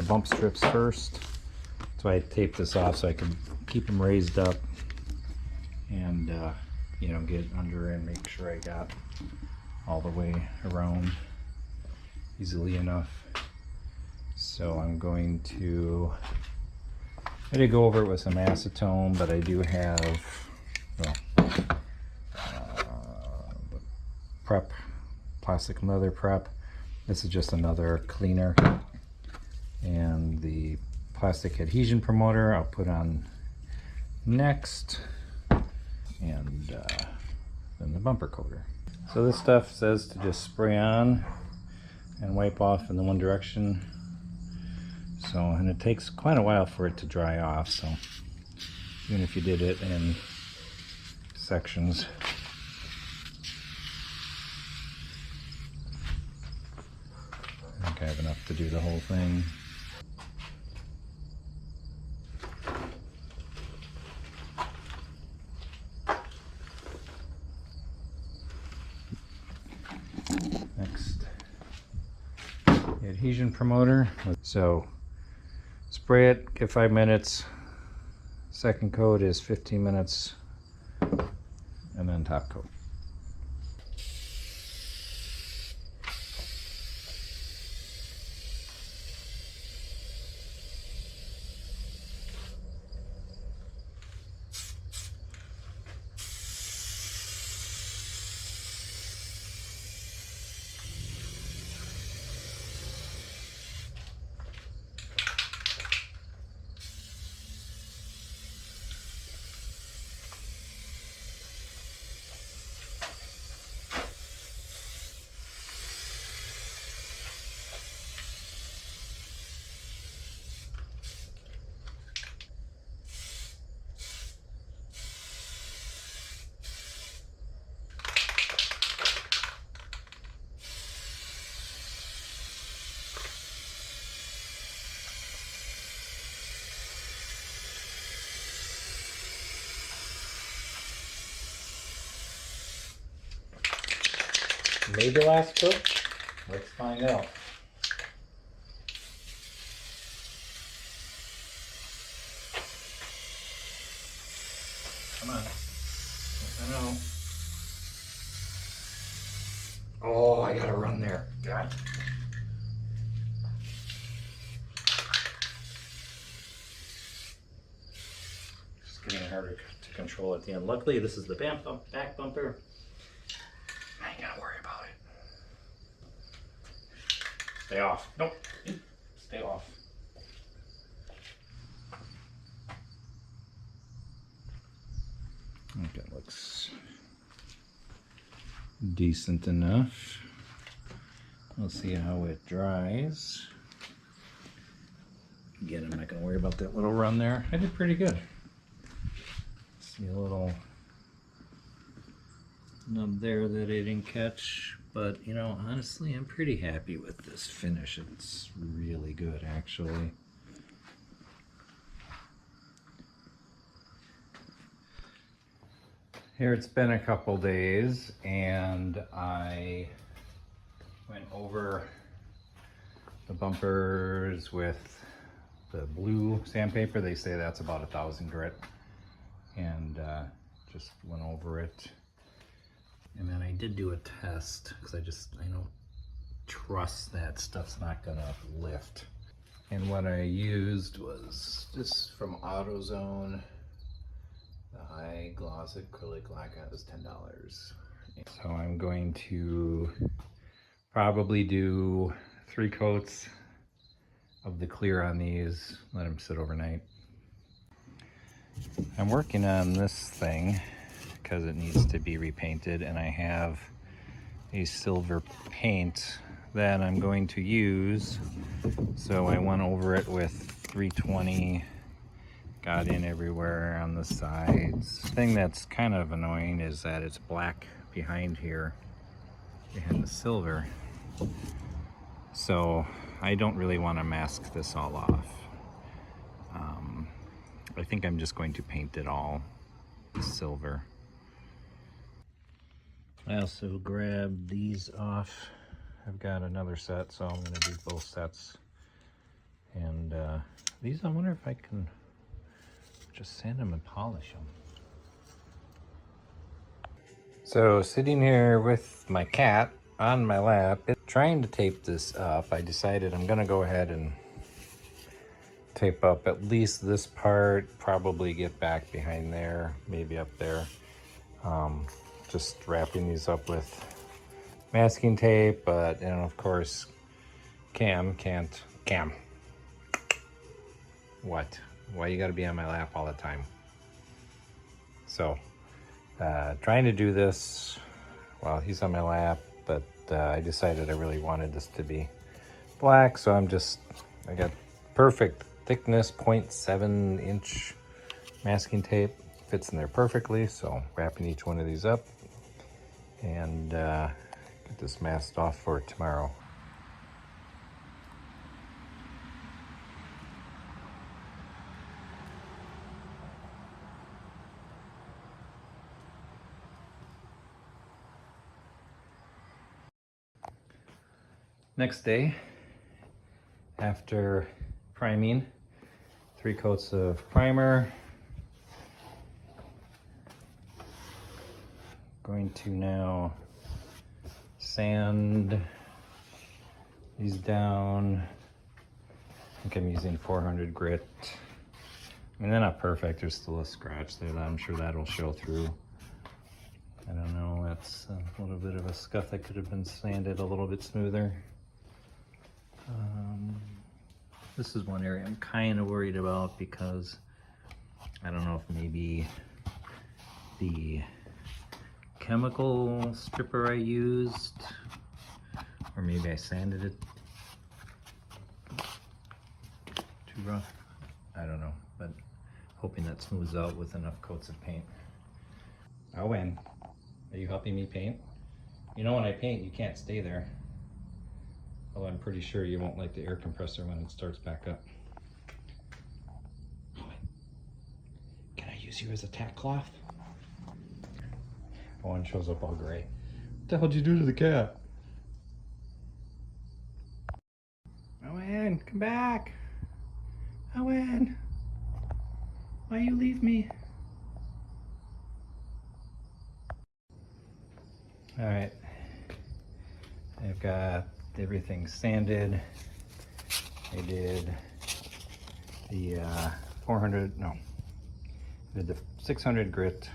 bump strips first. So I tape this off so I can keep them raised up and you know, get under and make sure I got all the way around easily enough. So I'm going to, I did go over it with some acetone, but I do have, well, prep, plastic leather prep. This is just another cleaner. And the plastic adhesion promoter I'll put on next. And then the bumper coater. So this stuff says to just spray on and wipe off in the one direction. So, and it takes quite a while for it to dry off, so even if you did it in sections, I think I have enough to do the whole thing. Next, the adhesion promoter. So spray it, give 5 minutes, second coat is 15 minutes, and then top coat. Maybe last coat? Let's find out. Come on. I know. Oh, I gotta run there. God. Just getting harder to control at the end. Luckily, this is the back bumper. I ain't gotta worry about it. Stay off. Nope. Stay off. I think that looks decent enough. We'll see how it dries. Again, I'm not going to worry about that little run there. I did pretty good. See a little nub there that I didn't catch, but you know, honestly, I'm pretty happy with this finish. It's really good, actually. Here it's been a couple days, and I Went over the bumpers with the blue sandpaper. They say that's about 1,000 grit, and just went over it. And then I did do a test because I don't trust that stuff's not gonna lift. And what I used was this from AutoZone, the high gloss acrylic lacquer. That was $10. So I'm going to probably do 3 coats of the clear on these, let them sit overnight. I'm working on this thing because it needs to be repainted, and I have a silver paint that I'm going to use. So I went over it with 320, got in everywhere on the sides. The thing that's kind of annoying is that it's black behind here, behind the silver. So I don't really want to mask this all off. I think I'm just going to paint it all silver. I also grabbed these off. I've got another set, so I'm going to do both sets. And these, I wonder if I can just sand them and polish them. So sitting here with my cat on my lap, trying to tape this up, I decided I'm going to go ahead and tape up at least this part, probably get back behind there, maybe up there. Just wrapping these up with masking tape, but and of course Cam, what? Why you gotta be on my lap all the time? So trying to do this while he's on my lap, but I decided I really wanted this to be black, so I got perfect thickness, 0.7 inch masking tape, fits in there perfectly. So wrapping each one of these up and get this masked off for tomorrow. Next day, after priming, 3 coats of primer. Going to now sand these down. I think I'm using 400 grit. I mean, they're not perfect, there's still a scratch there that I'm sure that'll show through. I don't know, that's a little bit of a scuff that could have been sanded a little bit smoother. This is one area I'm kind of worried about because I don't know if maybe the chemical stripper I used, or maybe I sanded it too rough. I don't know, but hoping that smooths out with enough coats of paint. Owen, are you helping me paint? You know when I paint, you can't stay there. Although I'm pretty sure you won't like the air compressor when it starts back up. Owen, can I use you as a tack cloth? Owen shows up all gray. What the hell did you do to the cat? Owen, come back. Owen, why you leave me? All right, I've got everything sanded. I did the 600 grit,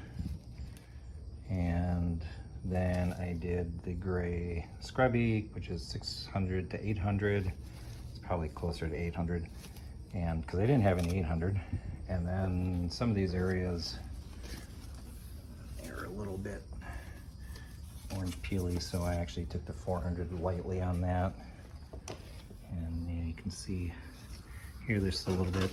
and then I did the gray scrubby, which is 600 to 800. It's probably closer to 800, and because I didn't have any 800. And then some of these areas are a little bit orange peely, so I actually took the 400 lightly on that. And yeah, you can see here there's a little bit.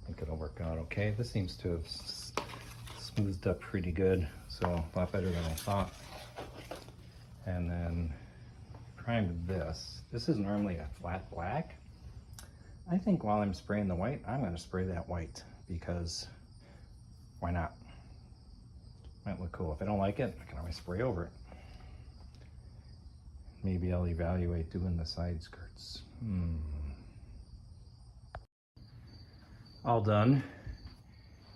I think it'll work out okay. This seems to have smoothed up pretty good, so a lot better than I thought. And then primed this. This is normally a flat black. I think while I'm spraying the white, I'm going to spray that white because why not? Might look cool. If I don't like it, I can always spray over it. Maybe I'll evaluate doing the side skirts. All done.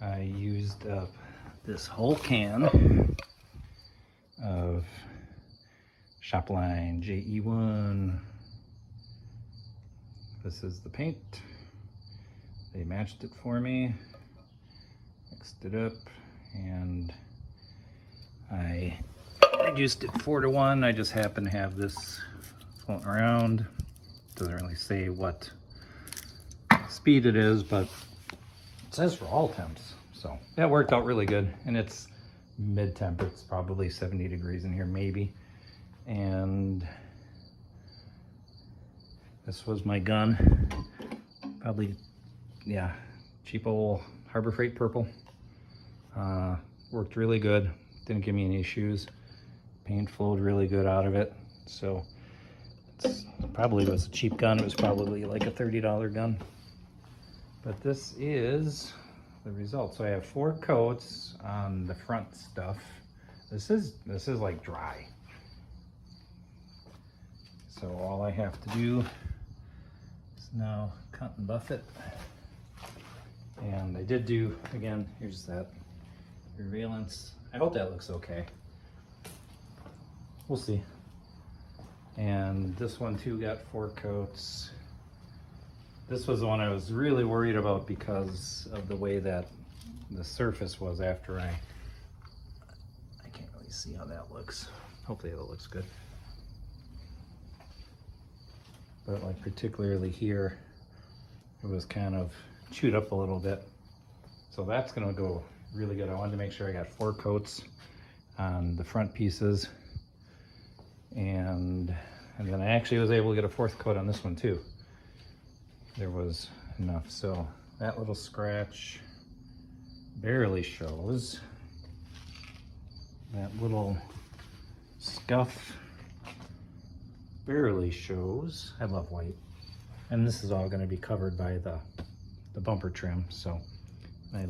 I used up this whole can of Shopline JE1. This is the paint. They matched it for me, mixed it up, and I reduced it 4-to-1. I just happen to have this floating around. Doesn't really say what speed it is, but it says for all temps. So that worked out really good. And it's mid-temp. It's probably 70 degrees in here, maybe. And this was my gun. Probably, yeah, cheap old Harbor Freight purple. Worked really good. Didn't give me any issues. Paint flowed really good out of it. So it probably was a cheap gun. It was probably like a $30 gun. But this is the result. So I have 4 coats on the front stuff. This is like dry. So all I have to do is now cut and buff it. And I did do, again, here's that revalence. I hope that looks okay. We'll see. And this one too got 4 coats. This was the one I was really worried about because of the way that the surface was after I can't really see how that looks. Hopefully it looks good. But like particularly here, it was kind of chewed up a little bit. So that's gonna go really good. I wanted to make sure I got 4 coats on the front pieces. And then I actually was able to get a 4th coat on this one too. There was enough. So that little scratch barely shows. That little scuff barely shows. I love white. And this is all going to be covered by the bumper trim. So I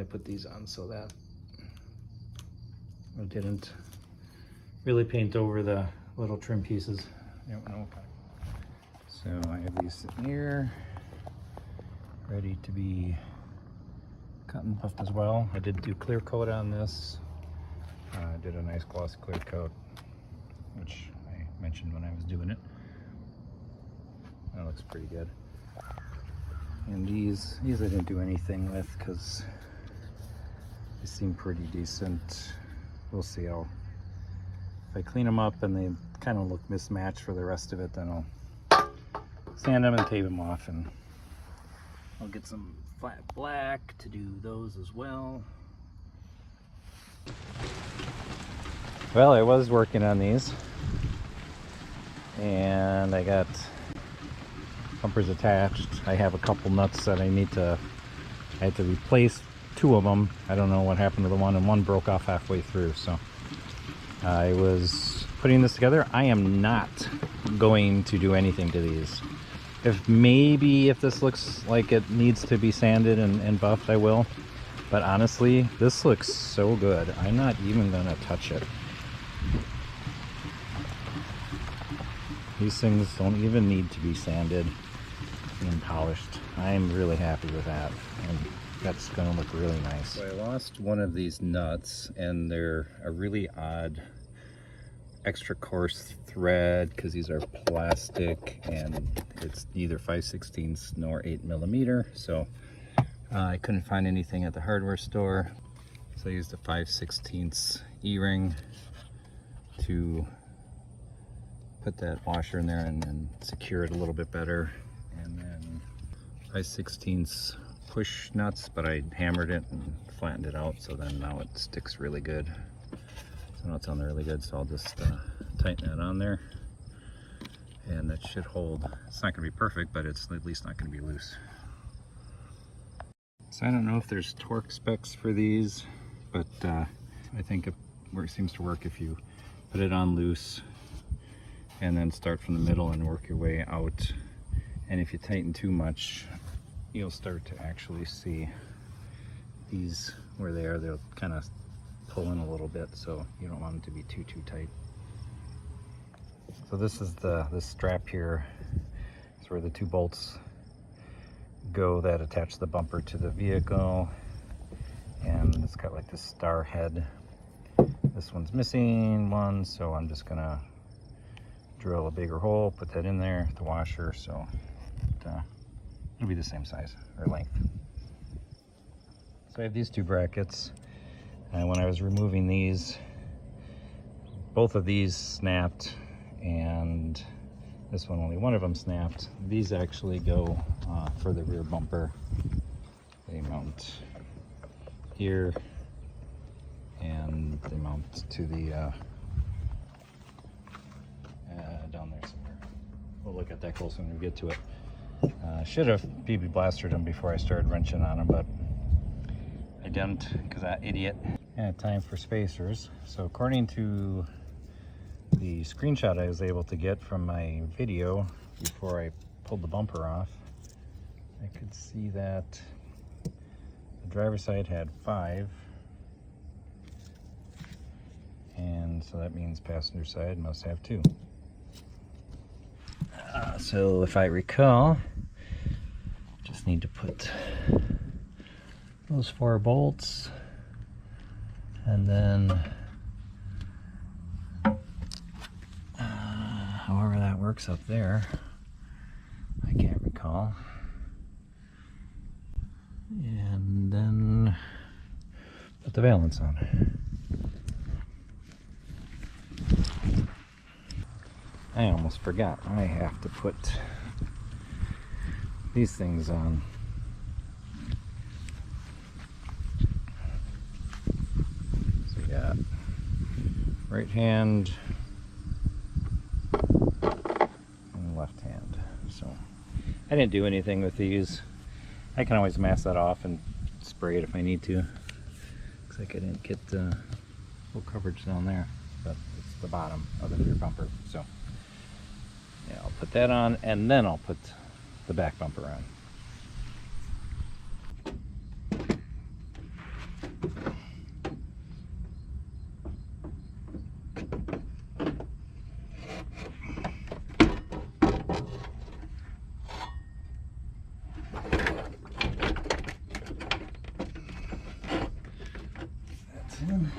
put these on so that I didn't really paint over the little trim pieces. So I have these sitting here, ready to be cut and buffed as well. I did do clear coat on this. I did a nice glossy clear coat, which I mentioned when I was doing it. That looks pretty good. And these I didn't do anything with because they seem pretty decent. We'll see how, if I clean them up and they kind of look mismatched for the rest of it, then I'll sand them and tape them off, and I'll get some flat black to do those as well. Well, I was working on these and I got bumpers attached. I have a couple nuts that I had to replace 2 of them. I don't know what happened to the one, and one broke off halfway through. So I was putting this together. I am not going to do anything to these. If this looks like it needs to be sanded and buffed, I will. But honestly, this looks so good. I'm not even gonna touch it. These things don't even need to be sanded and polished. I'm really happy with that. And that's gonna look really nice. So I lost one of these nuts, and they're a really odd extra coarse thread because these are plastic and it's neither 5/16 nor 8mm. So I couldn't find anything at the hardware store, so I used a 5/16 E-ring to put that washer in there and secure it a little bit better. And then 5/16 push nuts, but I hammered it and flattened it out, so then now it sticks really good. So now it's on there really good, so I'll just tighten that on there, and that should hold. It's not going to be perfect, but it's at least not going to be loose. So I don't know if there's torque specs for these, but I think it seems to work if you put it on loose and then start from the middle and work your way out. And if you tighten too much, you'll start to actually see these where they are. They'll kind of pull in a little bit, so you don't want them to be too tight. So this is this strap here. It's where the 2 bolts go that attach the bumper to the vehicle, and it's got like this star head. This one's missing one, so I'm just gonna drill a bigger hole, put that in there, the washer, so it'll be the same size or length. So I have these 2 brackets, and when I was removing these, both of these snapped, and this one, only one of them snapped. These actually go for the rear bumper. They mount here, and they mount to the down there somewhere. We'll look at that closer when we get to it. Should have BB blastered them before I started wrenching on them, but I didn't because that idiot. And time for spacers. So according to the screenshot I was able to get from my video before I pulled the bumper off, I could see that the driver's side had 5, and so that means passenger side must have 2. So if I recall, just need to put those 4 bolts, and then however that works up there, I can't recall. And then put the valance on. I almost forgot. I have to put these things on. So we got right hand and left hand. So I didn't do anything with these. I can always mask that off and spray it if I need to. Looks like I didn't get full coverage down there, but it's the bottom of the rear bumper. So yeah, I'll put that on, and then I'll put the back bumper on. That's in.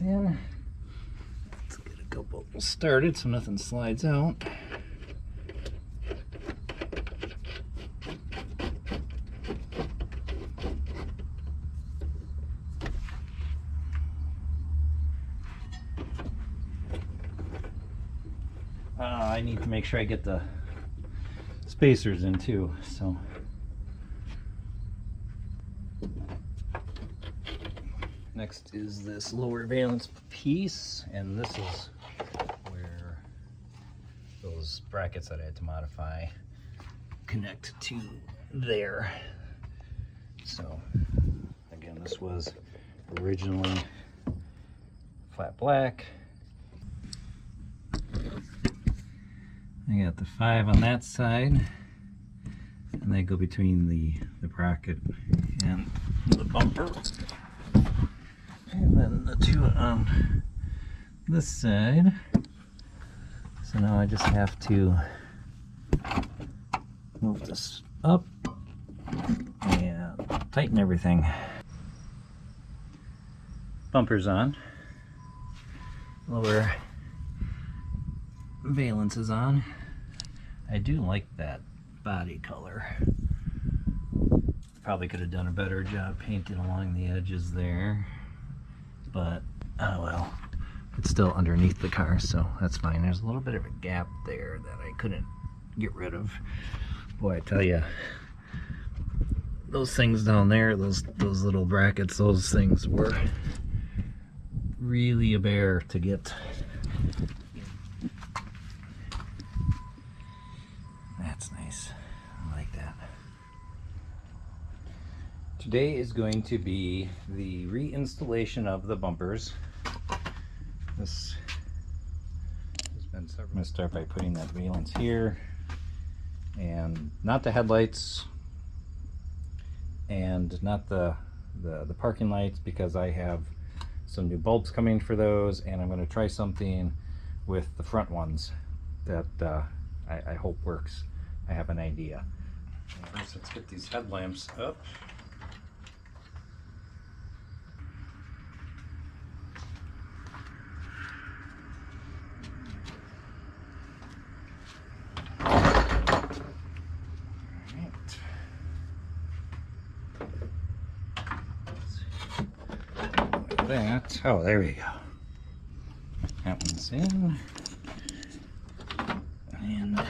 In. Let's get a couple started so nothing slides out. I need to make sure I get the spacers in too, so next is this lower valance piece, and this is where those brackets that I had to modify connect to there. So again, this was originally flat black. I got the 5 on that side, and they go between the bracket and the bumper. And then the 2 on this side. So now I just have to move this up and tighten everything. Bumper's on. Lower valance is on. I do like that body color. Probably could have done a better job painting along the edges there, but oh well, it's still underneath the car, so that's fine. There's a little bit of a gap there that I couldn't get rid of. Boy, I tell you, those things down there, those little brackets, those things were really a bear to get. That's nice. I like that. Today is going to be the reinstallation of the bumpers. This has been several. I'm going to start by putting that valance here, and not the headlights and not the parking lights, because I have some new bulbs coming for those, and I'm going to try something with the front ones that I hope works. I have an idea. First, let's get these headlamps up. That. Oh, there we go. That one's in. And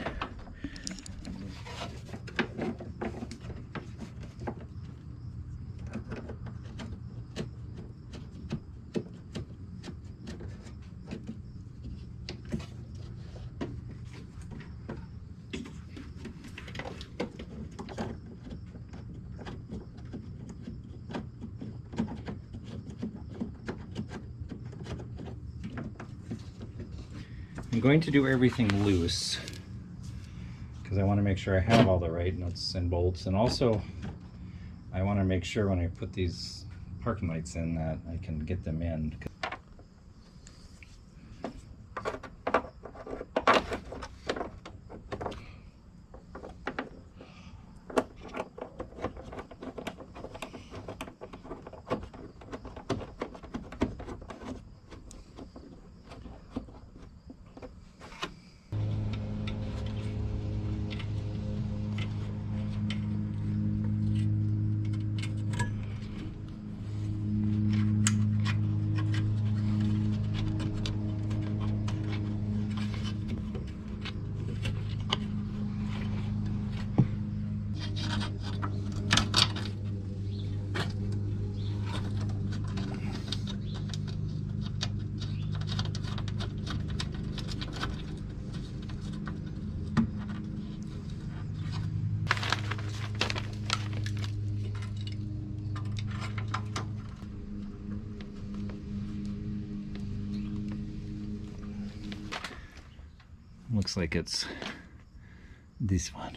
I'm going to do everything loose because I want to make sure I have all the right nuts and bolts, and also I want to make sure when I put these parking lights in that I can get them in. Looks like it's this one.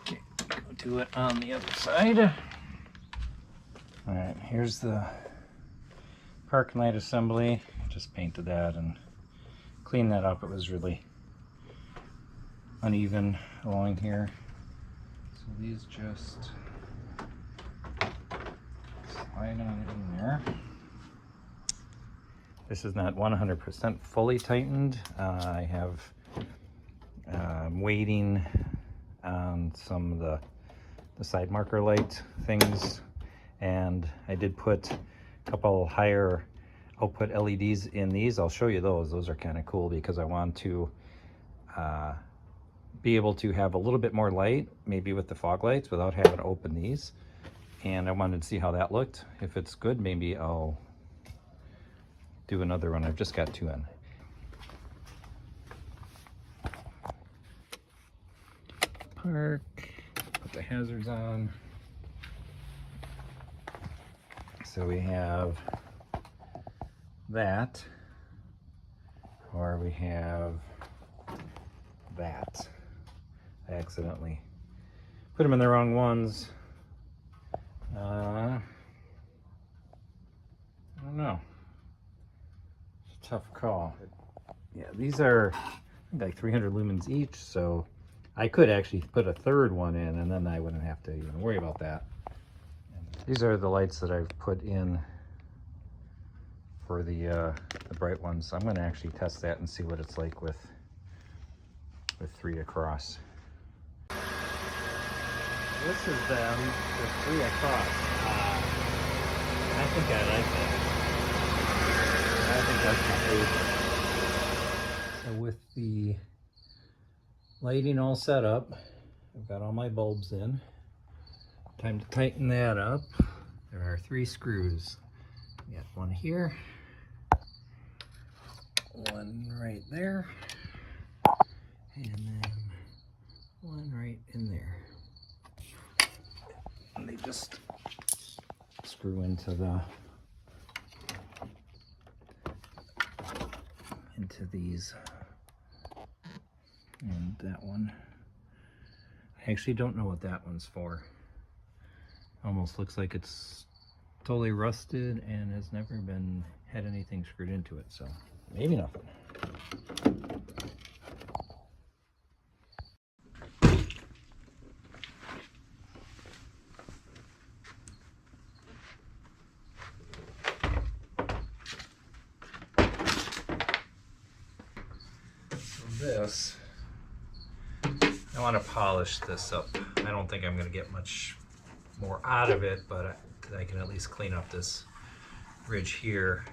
Okay, go do it on the other side. All right, here's the parking light assembly. Just painted that and cleaned that up. It was really uneven along here. So these just slide on in there. This is not 100% fully tightened. I have waiting on some of the side marker light things, and I did put a couple higher output LEDs in these. I'll show you those. Those are kind of cool because I want to be able to have a little bit more light, maybe with the fog lights, without having to open these. And I wanted to see how that looked. If it's good, maybe I'll do another one. I've just got two in. Park, put the hazards on. So we have that, or we have that. I accidentally put them in the wrong ones. I don't know. It's a tough call. Yeah, these are like 300 lumens each, so I could actually put a third one in, and then I wouldn't have to even worry about that. And these are the lights that I've put in for the bright ones. So I'm going to actually test that and see what it's like with 3 across. This is them with 3 across. I think I like that. I think that's my favorite. So with the lighting all set up, I've got all my bulbs in. Time to tighten that up. There are 3 screws. We got one here, one right there, and then one right in there. And they just screw into the into these. And that one, I actually don't know what that one's for. Almost looks like it's totally rusted and has never had anything screwed into it, so maybe nothing. This, I want to polish this up. I don't think I'm going to get much more out of it, but I can at least clean up this ridge here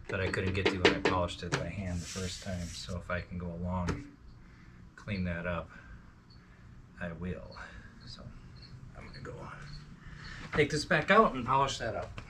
that I couldn't get to when I polished it by hand the first time. So if I can go along, clean that up, I will. So I'm going to go take this back out and polish that up.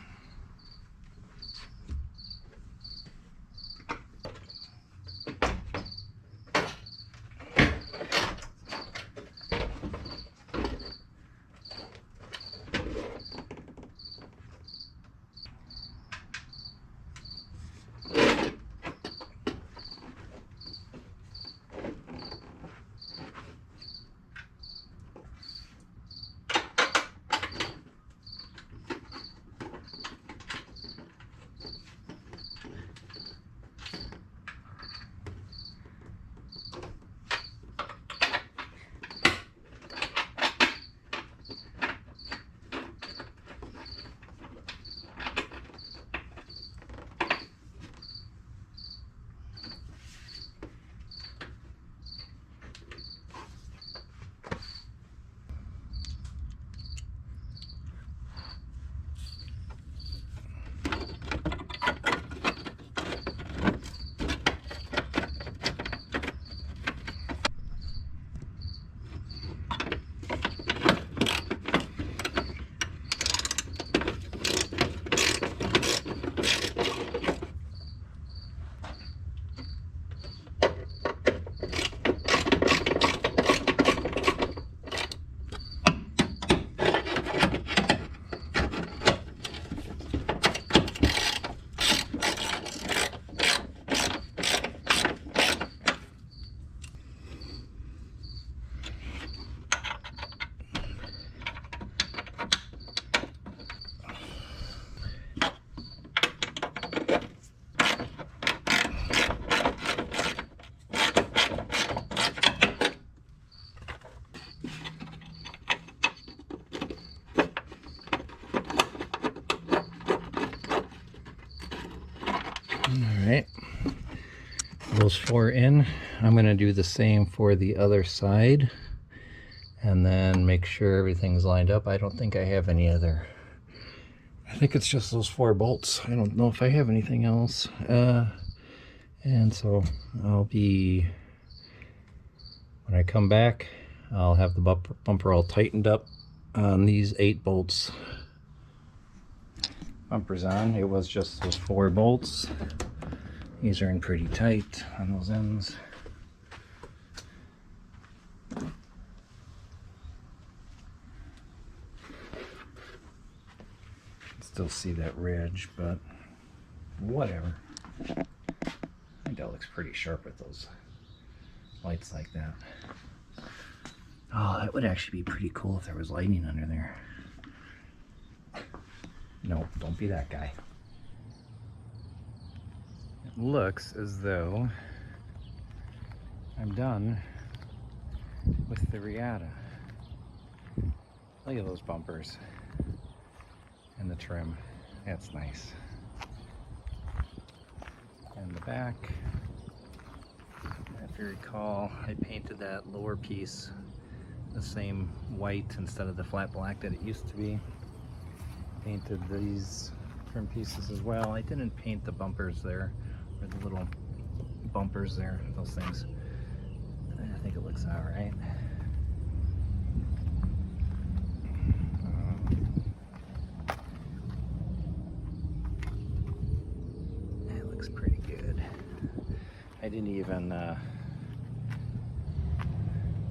Alright, those 4 in. I'm going to do the same for the other side and then make sure everything's lined up. I don't think I have any other. I think it's just those 4 bolts. I don't know if I have anything else. And so I'll be, when I come back, I'll have the bumper all tightened up on these 8 bolts. Bumper's on. It was just those 4 bolts. These are in pretty tight on those ends. Still see that ridge, but whatever. I think that looks pretty sharp with those lights like that. Oh, that would actually be pretty cool if there was lighting under there. No, don't be that guy. It looks as though I'm done with the Reatta. Look at those bumpers and the trim. That's nice. And the back, if you recall, I painted that lower piece the same white instead of the flat black that it used to be. Painted these trim pieces as well. I didn't paint the bumpers there, or the little bumpers there, those things. I think it looks all right. It looks pretty good. I didn't even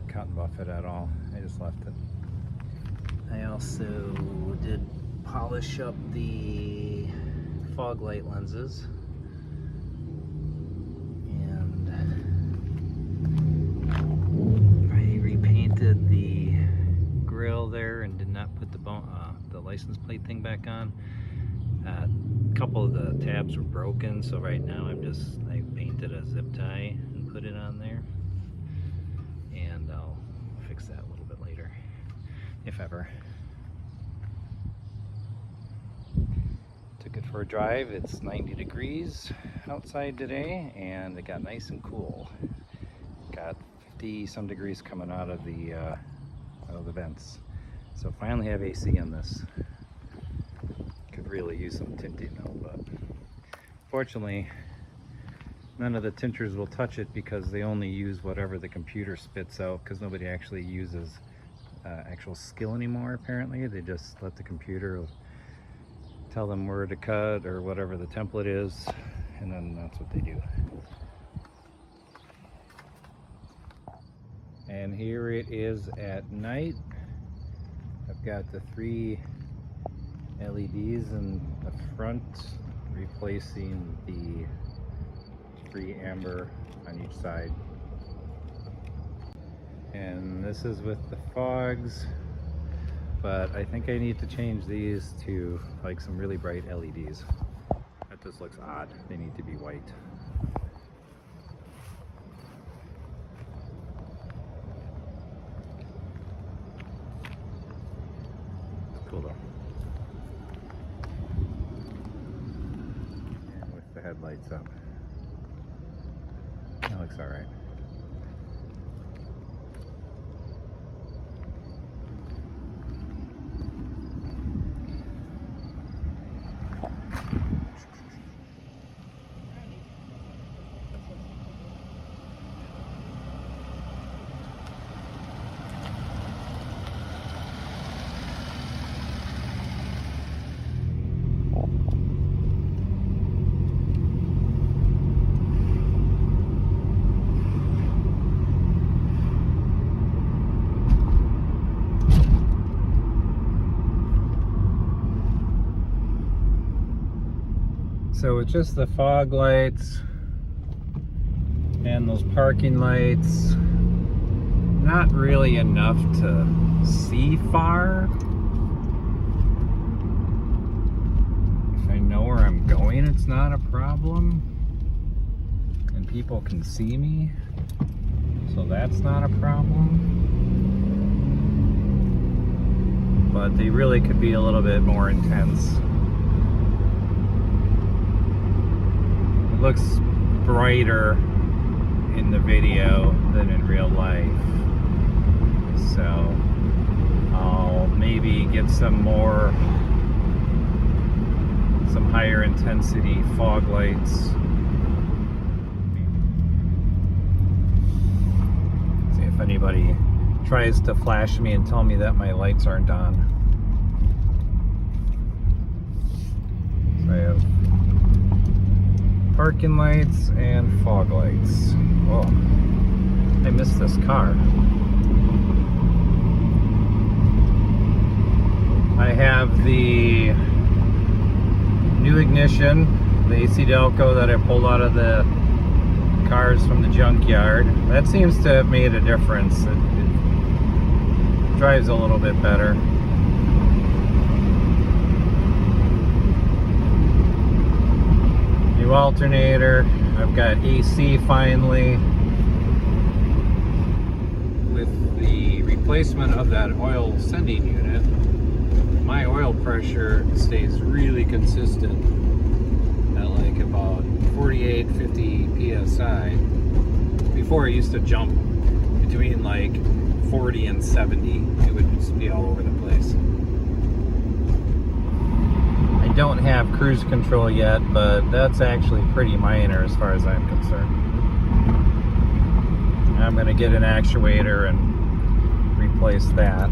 cotton buff it at all. I just left it. I also did polish up the fog light lenses, put the license plate thing back on. A couple of the tabs were broken, so right now I painted a zip tie and put it on there, and I'll fix that a little bit later, if ever. Took it for a drive. It's 90 degrees outside today, and it got nice and cool. Got 50 some degrees coming out of the vents. So finally have AC in this. Could really use some tinting though, but fortunately none of the tinters will touch it because they only use whatever the computer spits out, because nobody actually uses actual skill anymore apparently. They just let the computer tell them where to cut or whatever the template is, and then that's what they do. And here it is at night. I've got the 3 LEDs in the front, replacing the 3 amber on each side. And this is with the fogs, but I think I need to change these to like some really bright LEDs. That just looks odd. They need to be white. Cool though. And with the headlights up, that looks all right. So it's just the fog lights and those parking lights. Not really enough to see far. If I know where I'm going, it's not a problem. And people can see me, so that's not a problem. But they really could be a little bit more intense. It looks brighter in the video than in real life, so I'll maybe get some higher intensity fog lights. See if anybody tries to flash me and tell me that my lights aren't on. So I have parking lights and fog lights. Oh, I missed this car. I have the new ignition, the AC Delco that I pulled out of the cars from the junkyard. That seems to have made a difference. It drives a little bit better. New alternator. I've got AC finally. With the replacement of that oil sending unit, my oil pressure stays really consistent at like about 48-50 psi. Before it used to jump between like 40 and 70. It would just be all over the place. I don't have cruise control yet, but that's actually pretty minor as far as I'm concerned. I'm going to get an actuator and replace that.